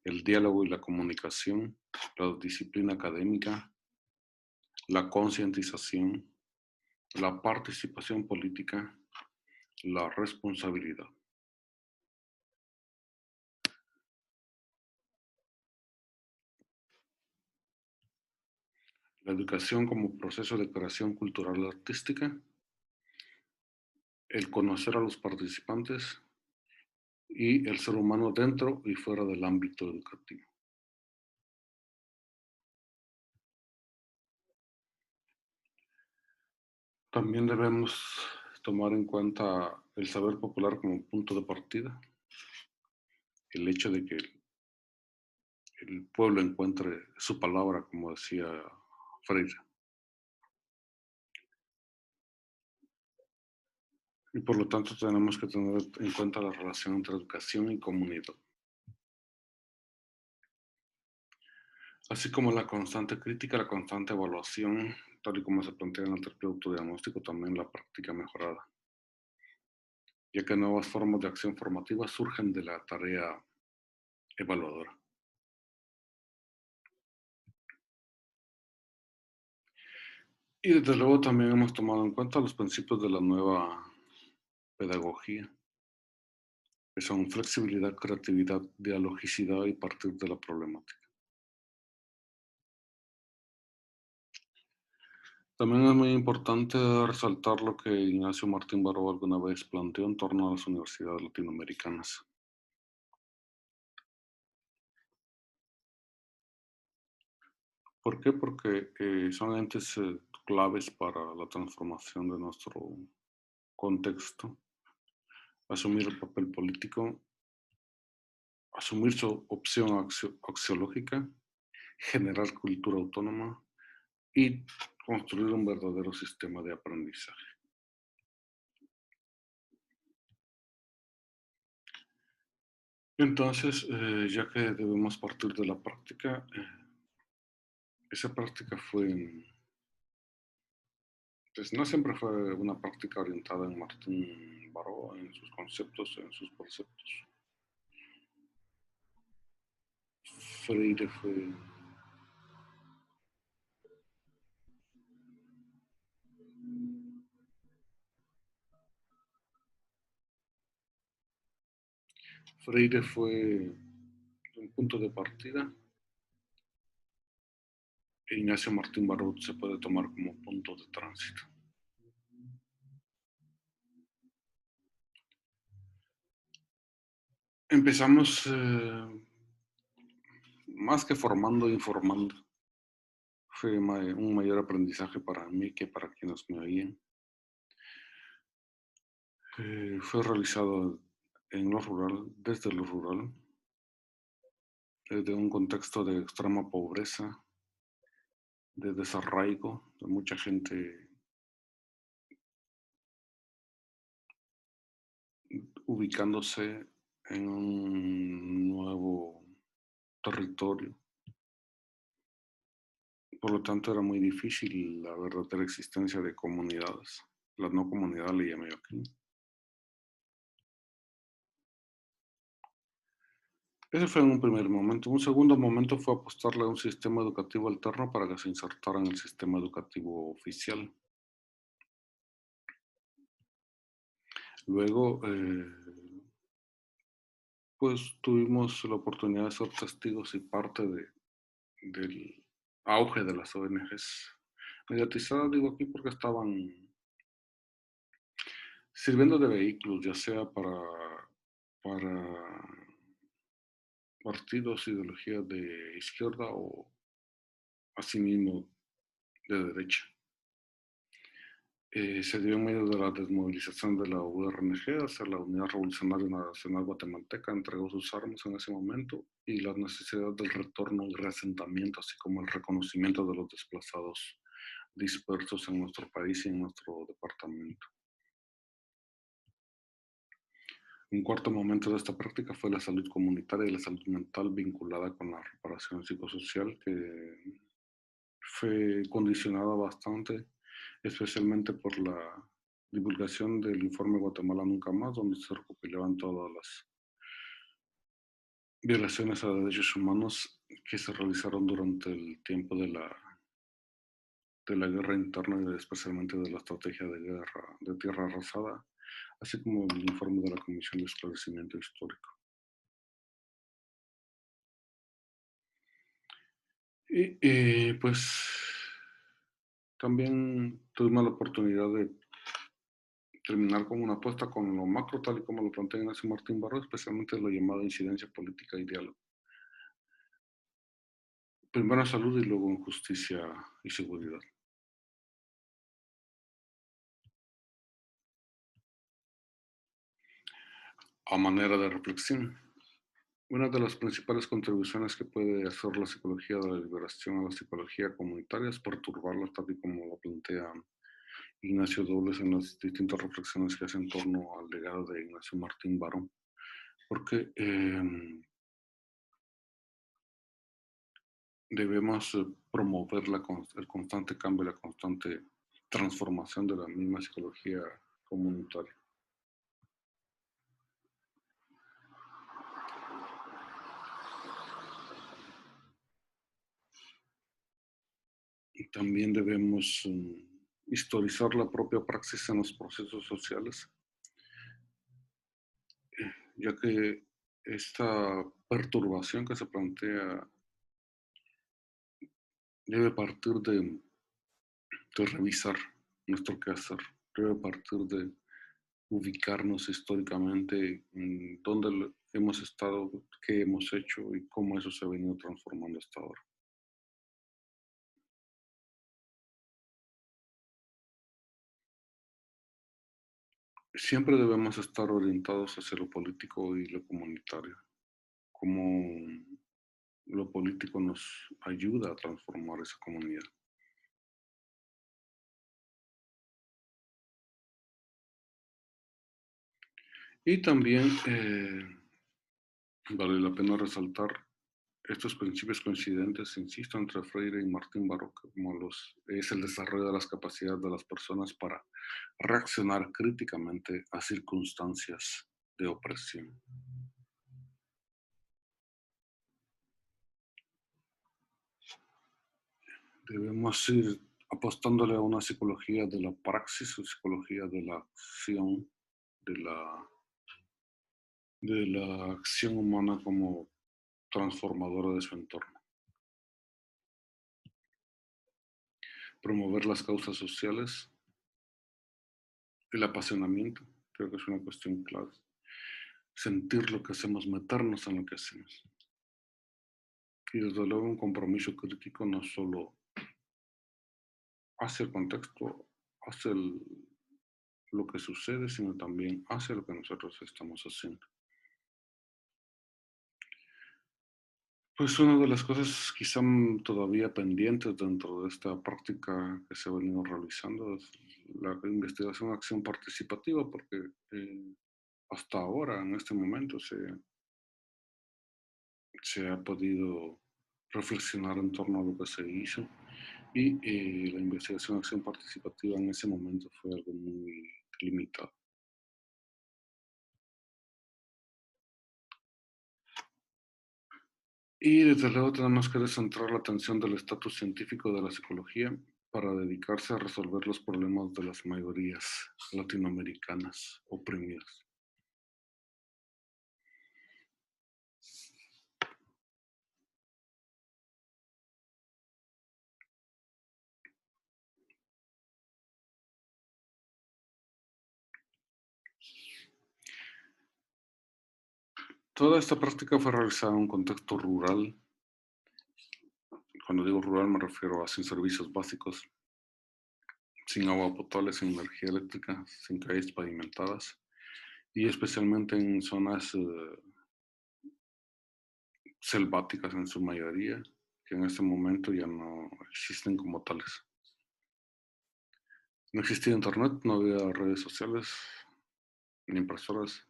Speaker 5: el diálogo y la comunicación, la disciplina académica, la concientización, la participación política, la responsabilidad. La educación como proceso de creación cultural artística, el conocer a los participantes y el ser humano dentro y fuera del ámbito educativo. También debemos tomar en cuenta el saber popular como punto de partida, el hecho de que el pueblo encuentre su palabra, como decía Freire. Y por lo tanto tenemos que tener en cuenta la relación entre educación y comunidad. Así como la constante crítica, la constante evaluación, tal y como se plantea en el terapia autodiagnóstico, también la práctica mejorada, ya que nuevas formas de acción formativa surgen de la tarea evaluadora. Y desde luego también hemos tomado en cuenta los principios de la nueva pedagogía, que son flexibilidad, creatividad, dialogicidad y partir de la problemática. También es muy importante resaltar lo que Ignacio Martín Baró alguna vez planteó en torno a las universidades latinoamericanas. ¿Por qué? Porque son entes claves para la transformación de nuestro contexto, asumir el papel político, asumir su opción axiológica, generar cultura autónoma y construir un verdadero sistema de aprendizaje. Entonces, ya que debemos partir de la práctica, esa práctica pues no siempre fue una práctica orientada en Martín Baró, en sus conceptos, en sus preceptos. Freire fue un punto de partida. Ignacio Martín Baró se puede tomar como punto de tránsito. Empezamos más que formando, informando. Fue un mayor aprendizaje para mí que para quienes me oían. Fue realizado en lo rural, desde lo rural, desde un contexto de extrema pobreza, de desarraigo, de mucha gente ubicándose en un nuevo territorio. Por lo tanto, era muy difícil la verdadera existencia de comunidades. La no comunidad le llamé aquí. Ese fue en un primer momento. Un segundo momento fue apostarle a un sistema educativo alterno para que se insertara en el sistema educativo oficial. Luego, pues tuvimos la oportunidad de ser testigos y parte del auge de las ONGs mediatizadas, digo aquí porque estaban sirviendo de vehículos, ya sea para partidos, ideología de izquierda o asimismo de derecha. Se dio en medio de la desmovilización de la URNG hacia la Unidad Revolucionaria Nacional Guatemalteca, entregó sus armas en ese momento y la necesidad del retorno y reasentamiento, así como el reconocimiento de los desplazados dispersos en nuestro país y en nuestro departamento. Un cuarto momento de esta práctica fue la salud comunitaria y la salud mental vinculada con la reparación psicosocial, que fue condicionada bastante, especialmente por la divulgación del informe Guatemala Nunca Más, donde se recopilaban todas las violaciones a derechos humanos que se realizaron durante el tiempo de la guerra interna y especialmente de la estrategia de guerra de tierra arrasada, así como el informe de la Comisión de Esclarecimiento Histórico. Y pues también tuvimos la oportunidad de terminar con una apuesta con lo macro, tal y como lo plantea Ignacio Martín Baró, especialmente lo llamado incidencia política y diálogo. Primero salud y luego en justicia y seguridad. A manera de reflexión, una de las principales contribuciones que puede hacer la psicología de la liberación a la psicología comunitaria es perturbarla, tal y como lo plantea Ignacio Dobles en las distintas reflexiones que hace en torno al legado de Ignacio Martín Baró. Porque debemos promover el constante cambio y la constante transformación de la misma psicología comunitaria. Y también debemos historizar la propia praxis en los procesos sociales, ya que esta perturbación que se plantea debe partir de revisar nuestro quehacer, debe partir de ubicarnos históricamente en dónde hemos estado, qué hemos hecho y cómo eso se ha venido transformando hasta ahora. Siempre debemos estar orientados hacia lo político y lo comunitario, como lo político nos ayuda a transformar esa comunidad. Y también vale la pena resaltar estos principios coincidentes, insisto, entre Freire y Martín Baró, como es el desarrollo de las capacidades de las personas para reaccionar críticamente a circunstancias de opresión. Debemos ir apostándole a una psicología de la praxis, o psicología de la acción, de la acción humana como transformadora de su entorno. Promover las causas sociales, el apasionamiento, creo que es una cuestión clave. Sentir lo que hacemos, meternos en lo que hacemos. Y desde luego un compromiso crítico no solo hacia el contexto, hacia lo que sucede, sino también hacia lo que nosotros estamos haciendo. Pues una de las cosas quizá todavía pendientes dentro de esta práctica que se ha venido realizando es la investigación acción participativa, porque hasta ahora, en este momento, se ha podido reflexionar en torno a lo que se hizo y la investigación acción participativa en ese momento fue algo muy limitado. Y desde luego tenemos que descentrar la atención del estatus científico de la psicología para dedicarse a resolver los problemas de las mayorías latinoamericanas oprimidas. Toda esta práctica fue realizada en un contexto rural. Cuando digo rural me refiero a sin servicios básicos, sin agua potable, sin energía eléctrica, sin calles pavimentadas y especialmente en zonas selváticas en su mayoría, que en este momento ya no existen como tales. No existía internet, no había redes sociales ni impresoras.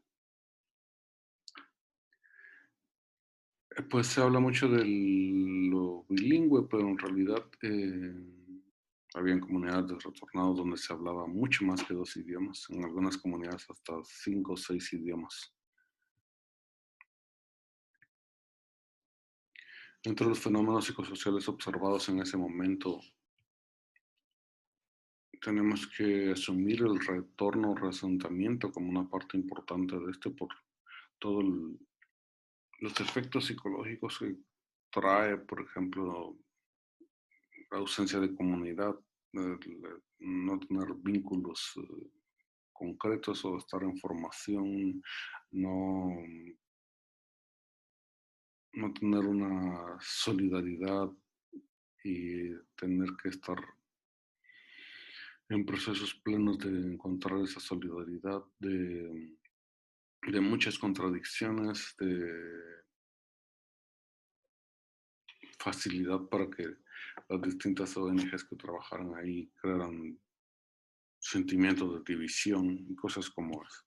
Speaker 5: Pues se habla mucho de lo bilingüe, pero en realidad habían comunidades de retornados donde se hablaba mucho más que 2 idiomas, en algunas comunidades hasta 5 o 6 idiomas. Entre los fenómenos psicosociales observados en ese momento, tenemos que asumir el retorno o reasentamiento como una parte importante de esto por todos los efectos psicológicos que trae, por ejemplo, la ausencia de comunidad, no tener vínculos concretos o estar en formación, no, no tener una solidaridad y tener que estar en procesos plenos de encontrar esa solidaridad, de muchas contradicciones, de facilidad para que las distintas ONGs que trabajaran ahí crearan sentimientos de división y cosas como eso.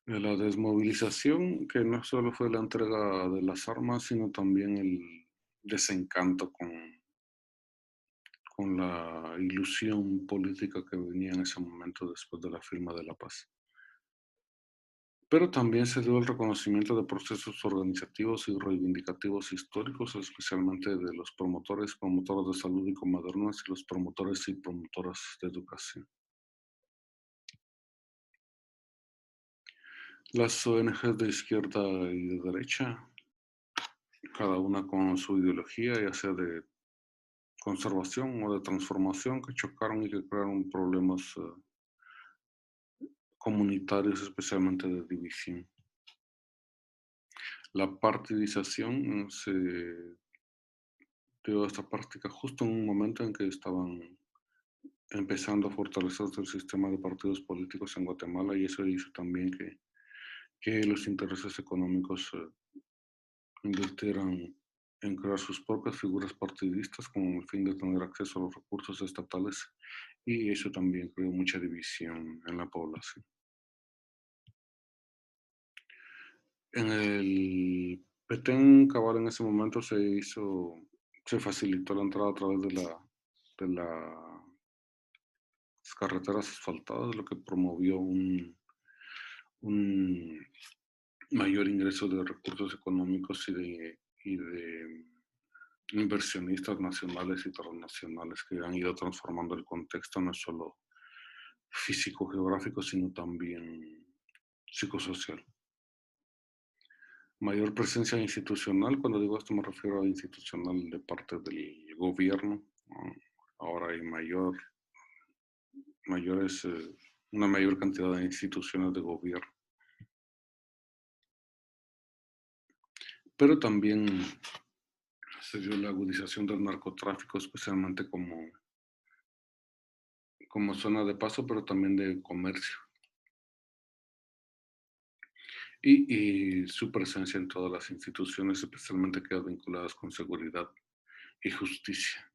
Speaker 5: La desmovilización, que no solo fue la entrega de las armas, sino también el desencanto con la ilusión política que venía en ese momento después de la firma de la paz. Pero también se dio el reconocimiento de procesos organizativos y reivindicativos históricos, especialmente de los promotores de salud y comadronas y los promotores y promotoras de educación. Las ONGs de izquierda y de derecha, cada una con su ideología, ya sea de conservación o de transformación, que chocaron y que crearon problemas comunitarios, especialmente de división. La partidización se dio esta práctica justo en un momento en que estaban empezando a fortalecerse el sistema de partidos políticos en Guatemala y eso hizo también que los intereses económicos invirtieran en crear sus propias figuras partidistas con el fin de tener acceso a los recursos estatales y eso también creó mucha división en la población. En el Petén cabal en ese momento se facilitó la entrada a través de las carreteras asfaltadas, lo que promovió un mayor ingreso de recursos económicos y de inversionistas nacionales y transnacionales que han ido transformando el contexto no solo físico-geográfico, sino también psicosocial. Mayor presencia institucional, cuando digo esto me refiero a institucional de parte del gobierno. Ahora hay una mayor cantidad de instituciones de gobierno. Pero también se dio la agudización del narcotráfico, especialmente como zona de paso, pero también de comercio. Y su presencia en todas las instituciones, especialmente aquellas vinculadas con seguridad y justicia.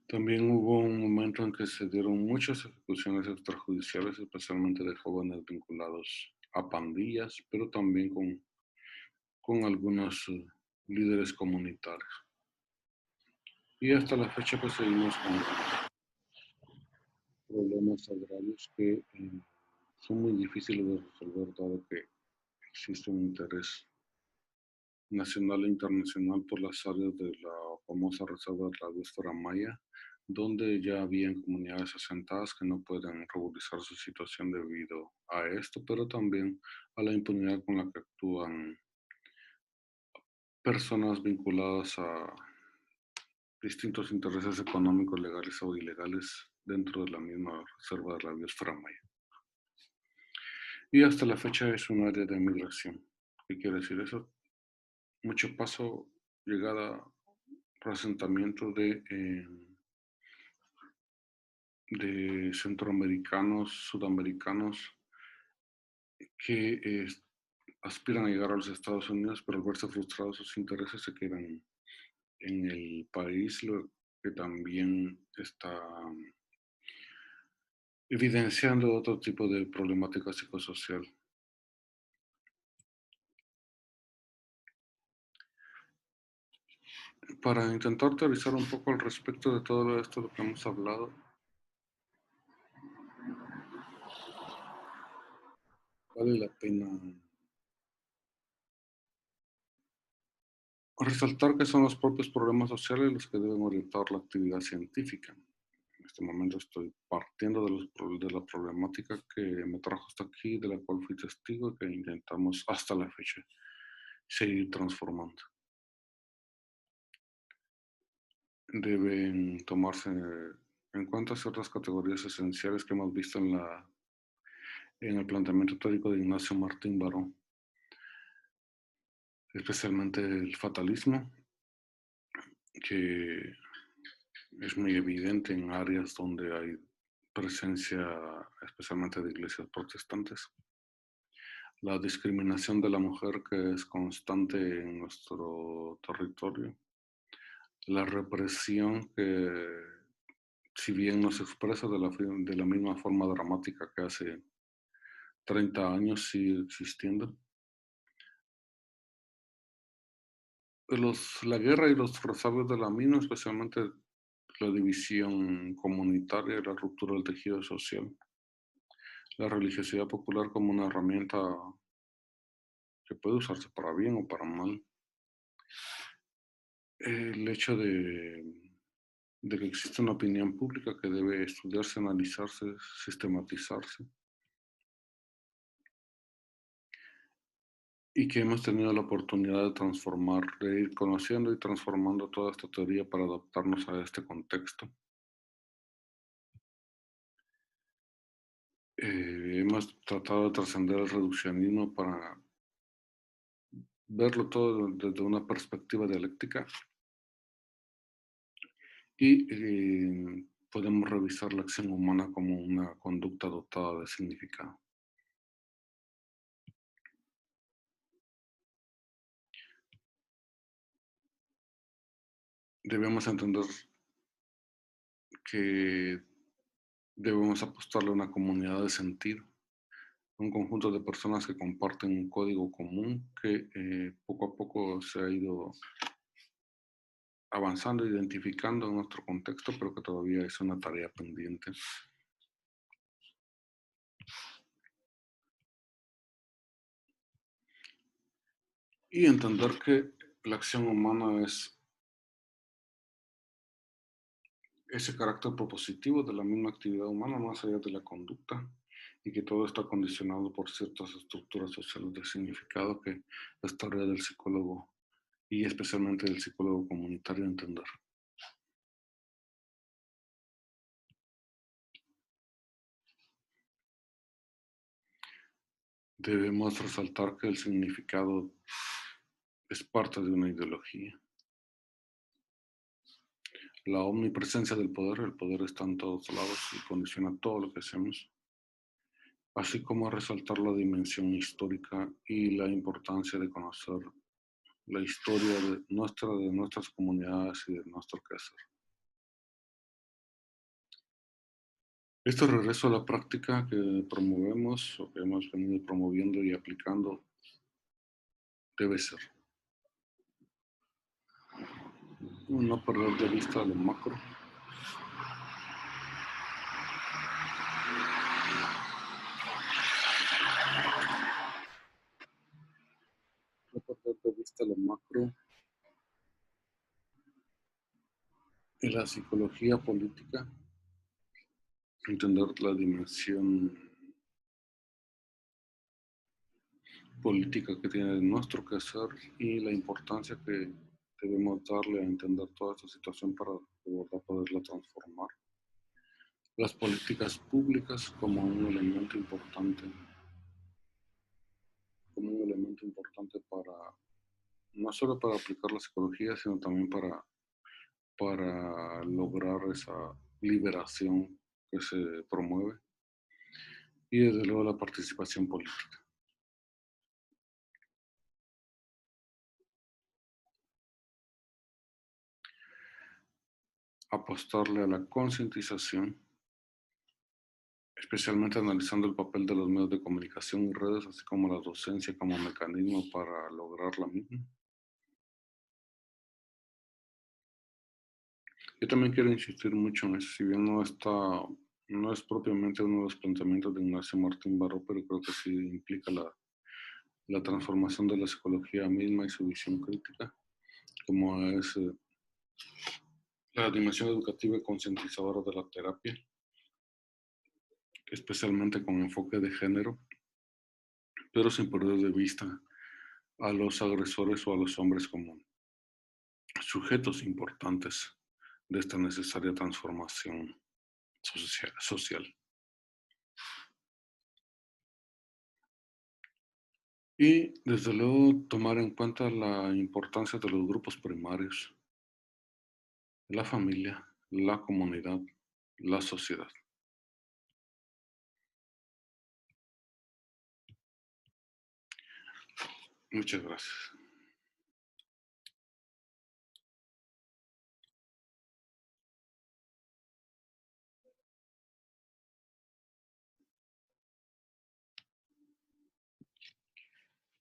Speaker 5: También hubo un momento en que se dieron muchas ejecuciones extrajudiciales, especialmente de jóvenes vinculados a pandillas, pero también con algunos líderes comunitarios. Y hasta la fecha pues seguimos con problemas agrarios que son muy difíciles de resolver dado que existe un interés nacional e internacional por las áreas de la famosa reserva de la biosfera maya, donde ya habían comunidades asentadas que no pueden regularizar su situación debido a esto, pero también a la impunidad con la que actúan personas vinculadas a distintos intereses económicos, legales o ilegales dentro de la misma reserva de la biosfera maya. y hasta la fecha es un área de migración. ¿Qué quiere decir eso? Mucho paso, llegada, asentamiento de centroamericanos, sudamericanos que aspiran a llegar a los Estados Unidos, pero al verse frustrados sus intereses se quedan en el país, lo que también está evidenciando otro tipo de problemática psicosocial. Para intentar teorizar un poco al respecto de todo esto de lo que hemos hablado, vale la pena resaltar que son los propios problemas sociales los que deben orientar la actividad científica. En este momento estoy partiendo de la problemática que me trajo hasta aquí, de la cual fui testigo y que intentamos hasta la fecha seguir transformando. Deben tomarse en cuenta ciertas categorías esenciales que hemos visto en el planteamiento teórico de Ignacio Martín Baró, especialmente el fatalismo, que es muy evidente en áreas donde hay presencia especialmente de iglesias protestantes. La discriminación de la mujer, que es constante en nuestro territorio. La represión que, si bien no se expresa de la misma forma dramática que hace 30 años, sigue existiendo. La guerra y los resabios de la misma, especialmente la división comunitaria y la ruptura del tejido social. La religiosidad popular como una herramienta que puede usarse para bien o para mal. El hecho de que existe una opinión pública que debe estudiarse, analizarse, sistematizarse. Y que hemos tenido la oportunidad de transformar, de ir conociendo y transformando toda esta teoría para adaptarnos a este contexto. Hemos tratado de trascender el reduccionismo para verlo todo desde una perspectiva dialéctica y podemos revisar la acción humana como una conducta dotada de significado. Debemos entender que debemos apostarle a una comunidad de sentido, un conjunto de personas que comparten un código común que poco a poco se ha ido avanzando, identificando en nuestro contexto, pero que todavía es una tarea pendiente. Y entender que la acción humana es ese carácter propositivo de la misma actividad humana, más allá de la conducta, y que todo está condicionado por ciertas estructuras sociales de significado que es tarea del psicólogo y especialmente del psicólogo comunitario entender. Debemos resaltar que el significado es parte de una ideología. La omnipresencia del poder, el poder está en todos lados y condiciona todo lo que hacemos, así como resaltar la dimensión histórica y la importancia de conocer la historia de nuestras comunidades y de nuestro quehacer. Este regreso a la práctica que promovemos o que hemos venido promoviendo y aplicando debe ser no perder de vista lo macro, no perder de vista lo macro y la psicología política, entender la dimensión política que tiene nuestro quehacer y la importancia que debemos darle a entender toda esta situación para de verdad poderla transformar. Las políticas públicas como un elemento importante sumamente importante para, no solo para aplicar la psicología, sino también para lograr esa liberación que se promueve y desde luego la participación política. Apostarle a la concientización, especialmente analizando el papel de los medios de comunicación y redes, así como la docencia como mecanismo para lograr la misma. Yo también quiero insistir mucho en eso, si bien no es propiamente uno de los planteamientos de Ignacio Martín Baró, pero creo que sí implica la transformación de la psicología misma y su visión crítica, como es la dimensión educativa y concientizadora de la terapia, especialmente con enfoque de género, pero sin perder de vista a los agresores o a los hombres como sujetos importantes de esta necesaria transformación social. Y desde luego tomar en cuenta la importancia de los grupos primarios, la familia, la comunidad, la sociedad. Muchas gracias.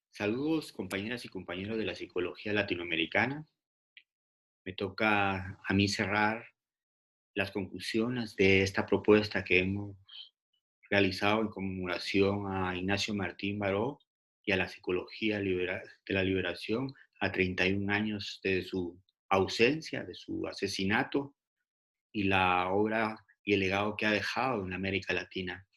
Speaker 6: Saludos, compañeras y compañeros de la psicología latinoamericana. Me toca a mí cerrar las conclusiones de esta propuesta que hemos realizado en conmemoración a Ignacio Martín Baró y a la psicología de la liberación a 31 años de su ausencia, de su asesinato y la obra y el legado que ha dejado en América Latina.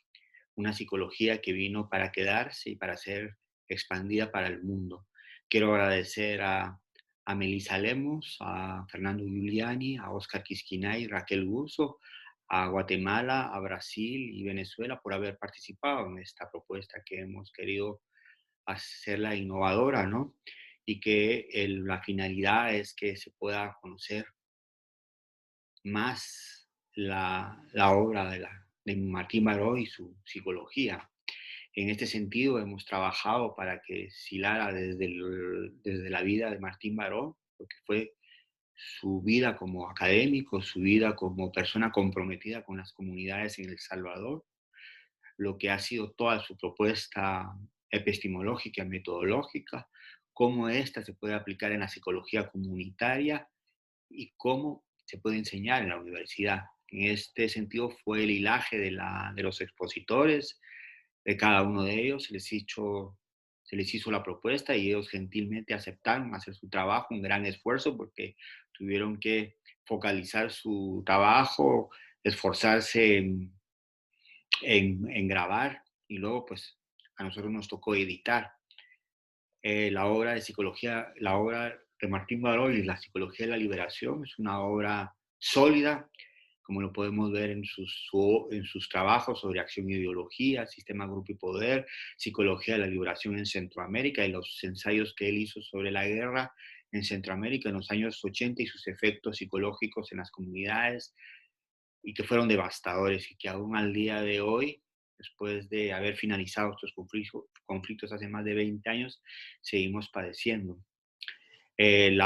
Speaker 6: Una psicología que vino para quedarse y para ser expandida para el mundo. Quiero agradecer a Melissa Lemos, a Fernando Giuliani, a Oscar Quisquinay, Raquel Guso, a Guatemala, a Brasil y Venezuela por haber participado en esta propuesta que hemos querido hacerla innovadora, ¿no? Y que la finalidad es que se pueda conocer más la obra de Martín Baró y su psicología. En este sentido, hemos trabajado para que Silara desde la vida de Martín Baró, lo que fue su vida como académico, su vida como persona comprometida con las comunidades en El Salvador, lo que ha sido toda su propuesta epistemológica, metodológica, cómo esta se puede aplicar en la psicología comunitaria y cómo se puede enseñar en la universidad. En este sentido fue el hilaje de los expositores, de cada uno de ellos, se les hizo la propuesta y ellos gentilmente aceptaron hacer su trabajo, un gran esfuerzo porque tuvieron que focalizar su trabajo, esforzarse en grabar y luego pues a nosotros nos tocó editar. La obra de psicología, la obra de Martín Baró y la psicología de la liberación es una obra sólida, como lo podemos ver en sus trabajos sobre acción e ideología, sistema, grupo y poder, psicología de la liberación en Centroamérica y los ensayos que él hizo sobre la guerra en Centroamérica en los años 80 y sus efectos psicológicos en las comunidades y que fueron devastadores y que aún al día de hoy, después de haber finalizado estos conflictos hace más de 20 años, seguimos padeciendo. El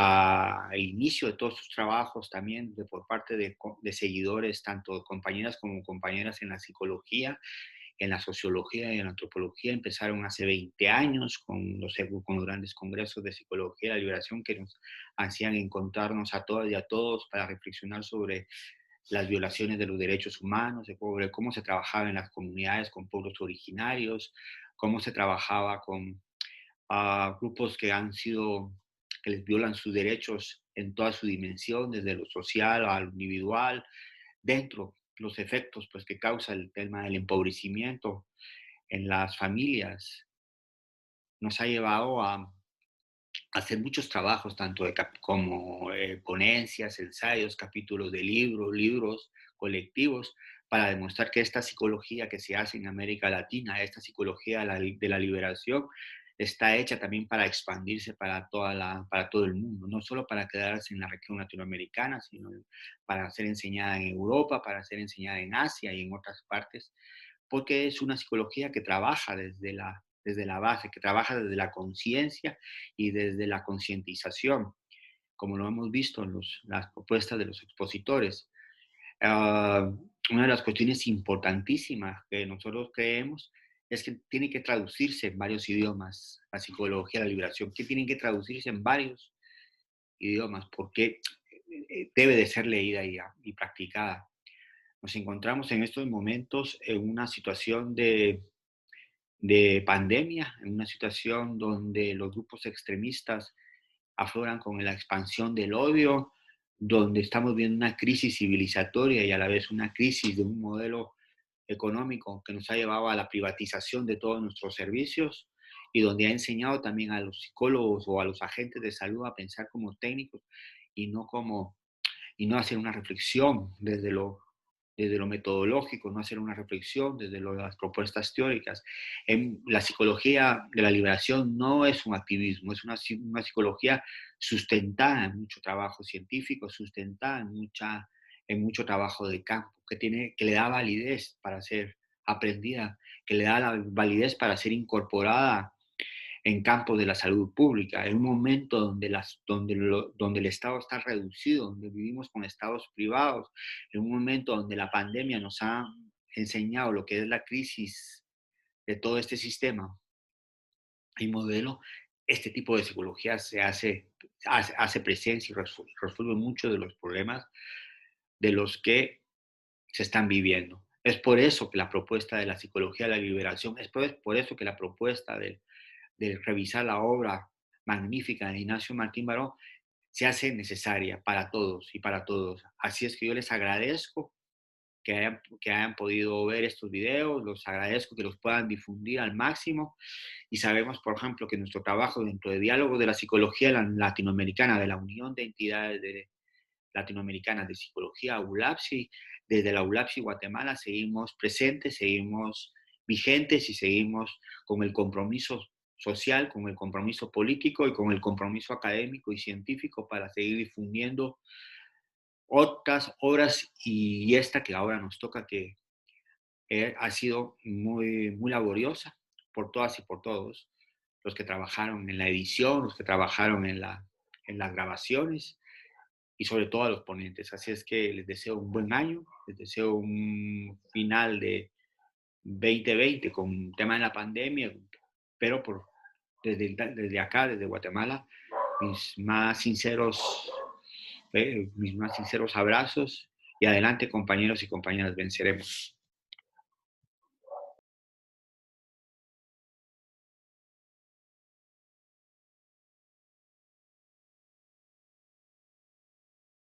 Speaker 6: inicio de todos sus trabajos también por parte de seguidores, tanto compañeras como compañeras en la psicología, en la sociología y en la antropología, empezaron hace 20 años con los grandes congresos de psicología y la liberación que nos hacían encontrarnos a todas y a todos para reflexionar sobre las violaciones de los derechos humanos, sobre cómo se trabajaba en las comunidades con pueblos originarios, cómo se trabajaba con grupos que les violan sus derechos en toda su dimensión, desde lo social a lo individual, dentro los efectos pues, que causa el tema del empobrecimiento en las familias. Nos ha llevado a hacer muchos trabajos, tanto como ponencias, ensayos, capítulos de libros colectivos, para demostrar que esta psicología que se hace en América Latina, esta psicología de la liberación, está hecha también para expandirse para todo el mundo, no solo para quedarse en la región latinoamericana, sino para ser enseñada en Europa, para ser enseñada en Asia y en otras partes, porque es una psicología que trabaja desde la base, que trabaja desde la conciencia y desde la concientización, como lo hemos visto en las propuestas de los expositores. Una de las cuestiones importantísimas que nosotros creemos es que tiene que traducirse en varios idiomas, la psicología de la liberación, que tienen que traducirse en varios idiomas, porque debe de ser leída y practicada. Nos encontramos en estos momentos en una situación de pandemia, en una situación donde los grupos extremistas afloran con la expansión del odio, donde estamos viendo una crisis civilizatoria y a la vez una crisis de un modelo económico que nos ha llevado a la privatización de todos nuestros servicios y donde ha enseñado también a los psicólogos o a los agentes de salud a pensar como técnicos y no hacer una reflexión desde lo metodológico, no hacer una reflexión desde las propuestas teóricas. La psicología de la liberación no es un activismo, es una psicología sustentada en mucho trabajo científico, sustentada en mucho trabajo de campo, que le da validez para ser aprendida, que le da la validez para ser incorporada en campos de la salud pública, en un momento donde el Estado está reducido, donde vivimos con estados privados, en un momento donde la pandemia nos ha enseñado lo que es la crisis de todo este sistema y modelo, este tipo de psicología hace presencia y resuelve muchos de los problemas de los que se están viviendo. Es por eso que la propuesta de la psicología de la liberación, es por eso que la propuesta de revisar la obra magnífica de Ignacio Martín Baró se hace necesaria para todos y para todos. Así es que yo les agradezco que hayan podido ver estos videos, los agradezco que los puedan difundir al máximo y sabemos, por ejemplo, que nuestro trabajo dentro de Diálogo de la Psicología Latinoamericana, de la Unión de Entidades Latinoamericanas de Psicología, ULAPSI, desde la ULAPSI Guatemala seguimos presentes, seguimos vigentes y seguimos con el compromiso social, con el compromiso político y con el compromiso académico y científico para seguir difundiendo otras obras y esta que ahora nos toca, que ha sido muy, muy laboriosa por todas y por todos, los que trabajaron en la edición, los que trabajaron en las grabaciones y sobre todo a los ponentes. Así es que les deseo un buen año, les deseo un final de 2020 con un tema de la pandemia, pero desde acá, desde Guatemala, mis más sinceros abrazos y adelante, compañeros y compañeras, venceremos.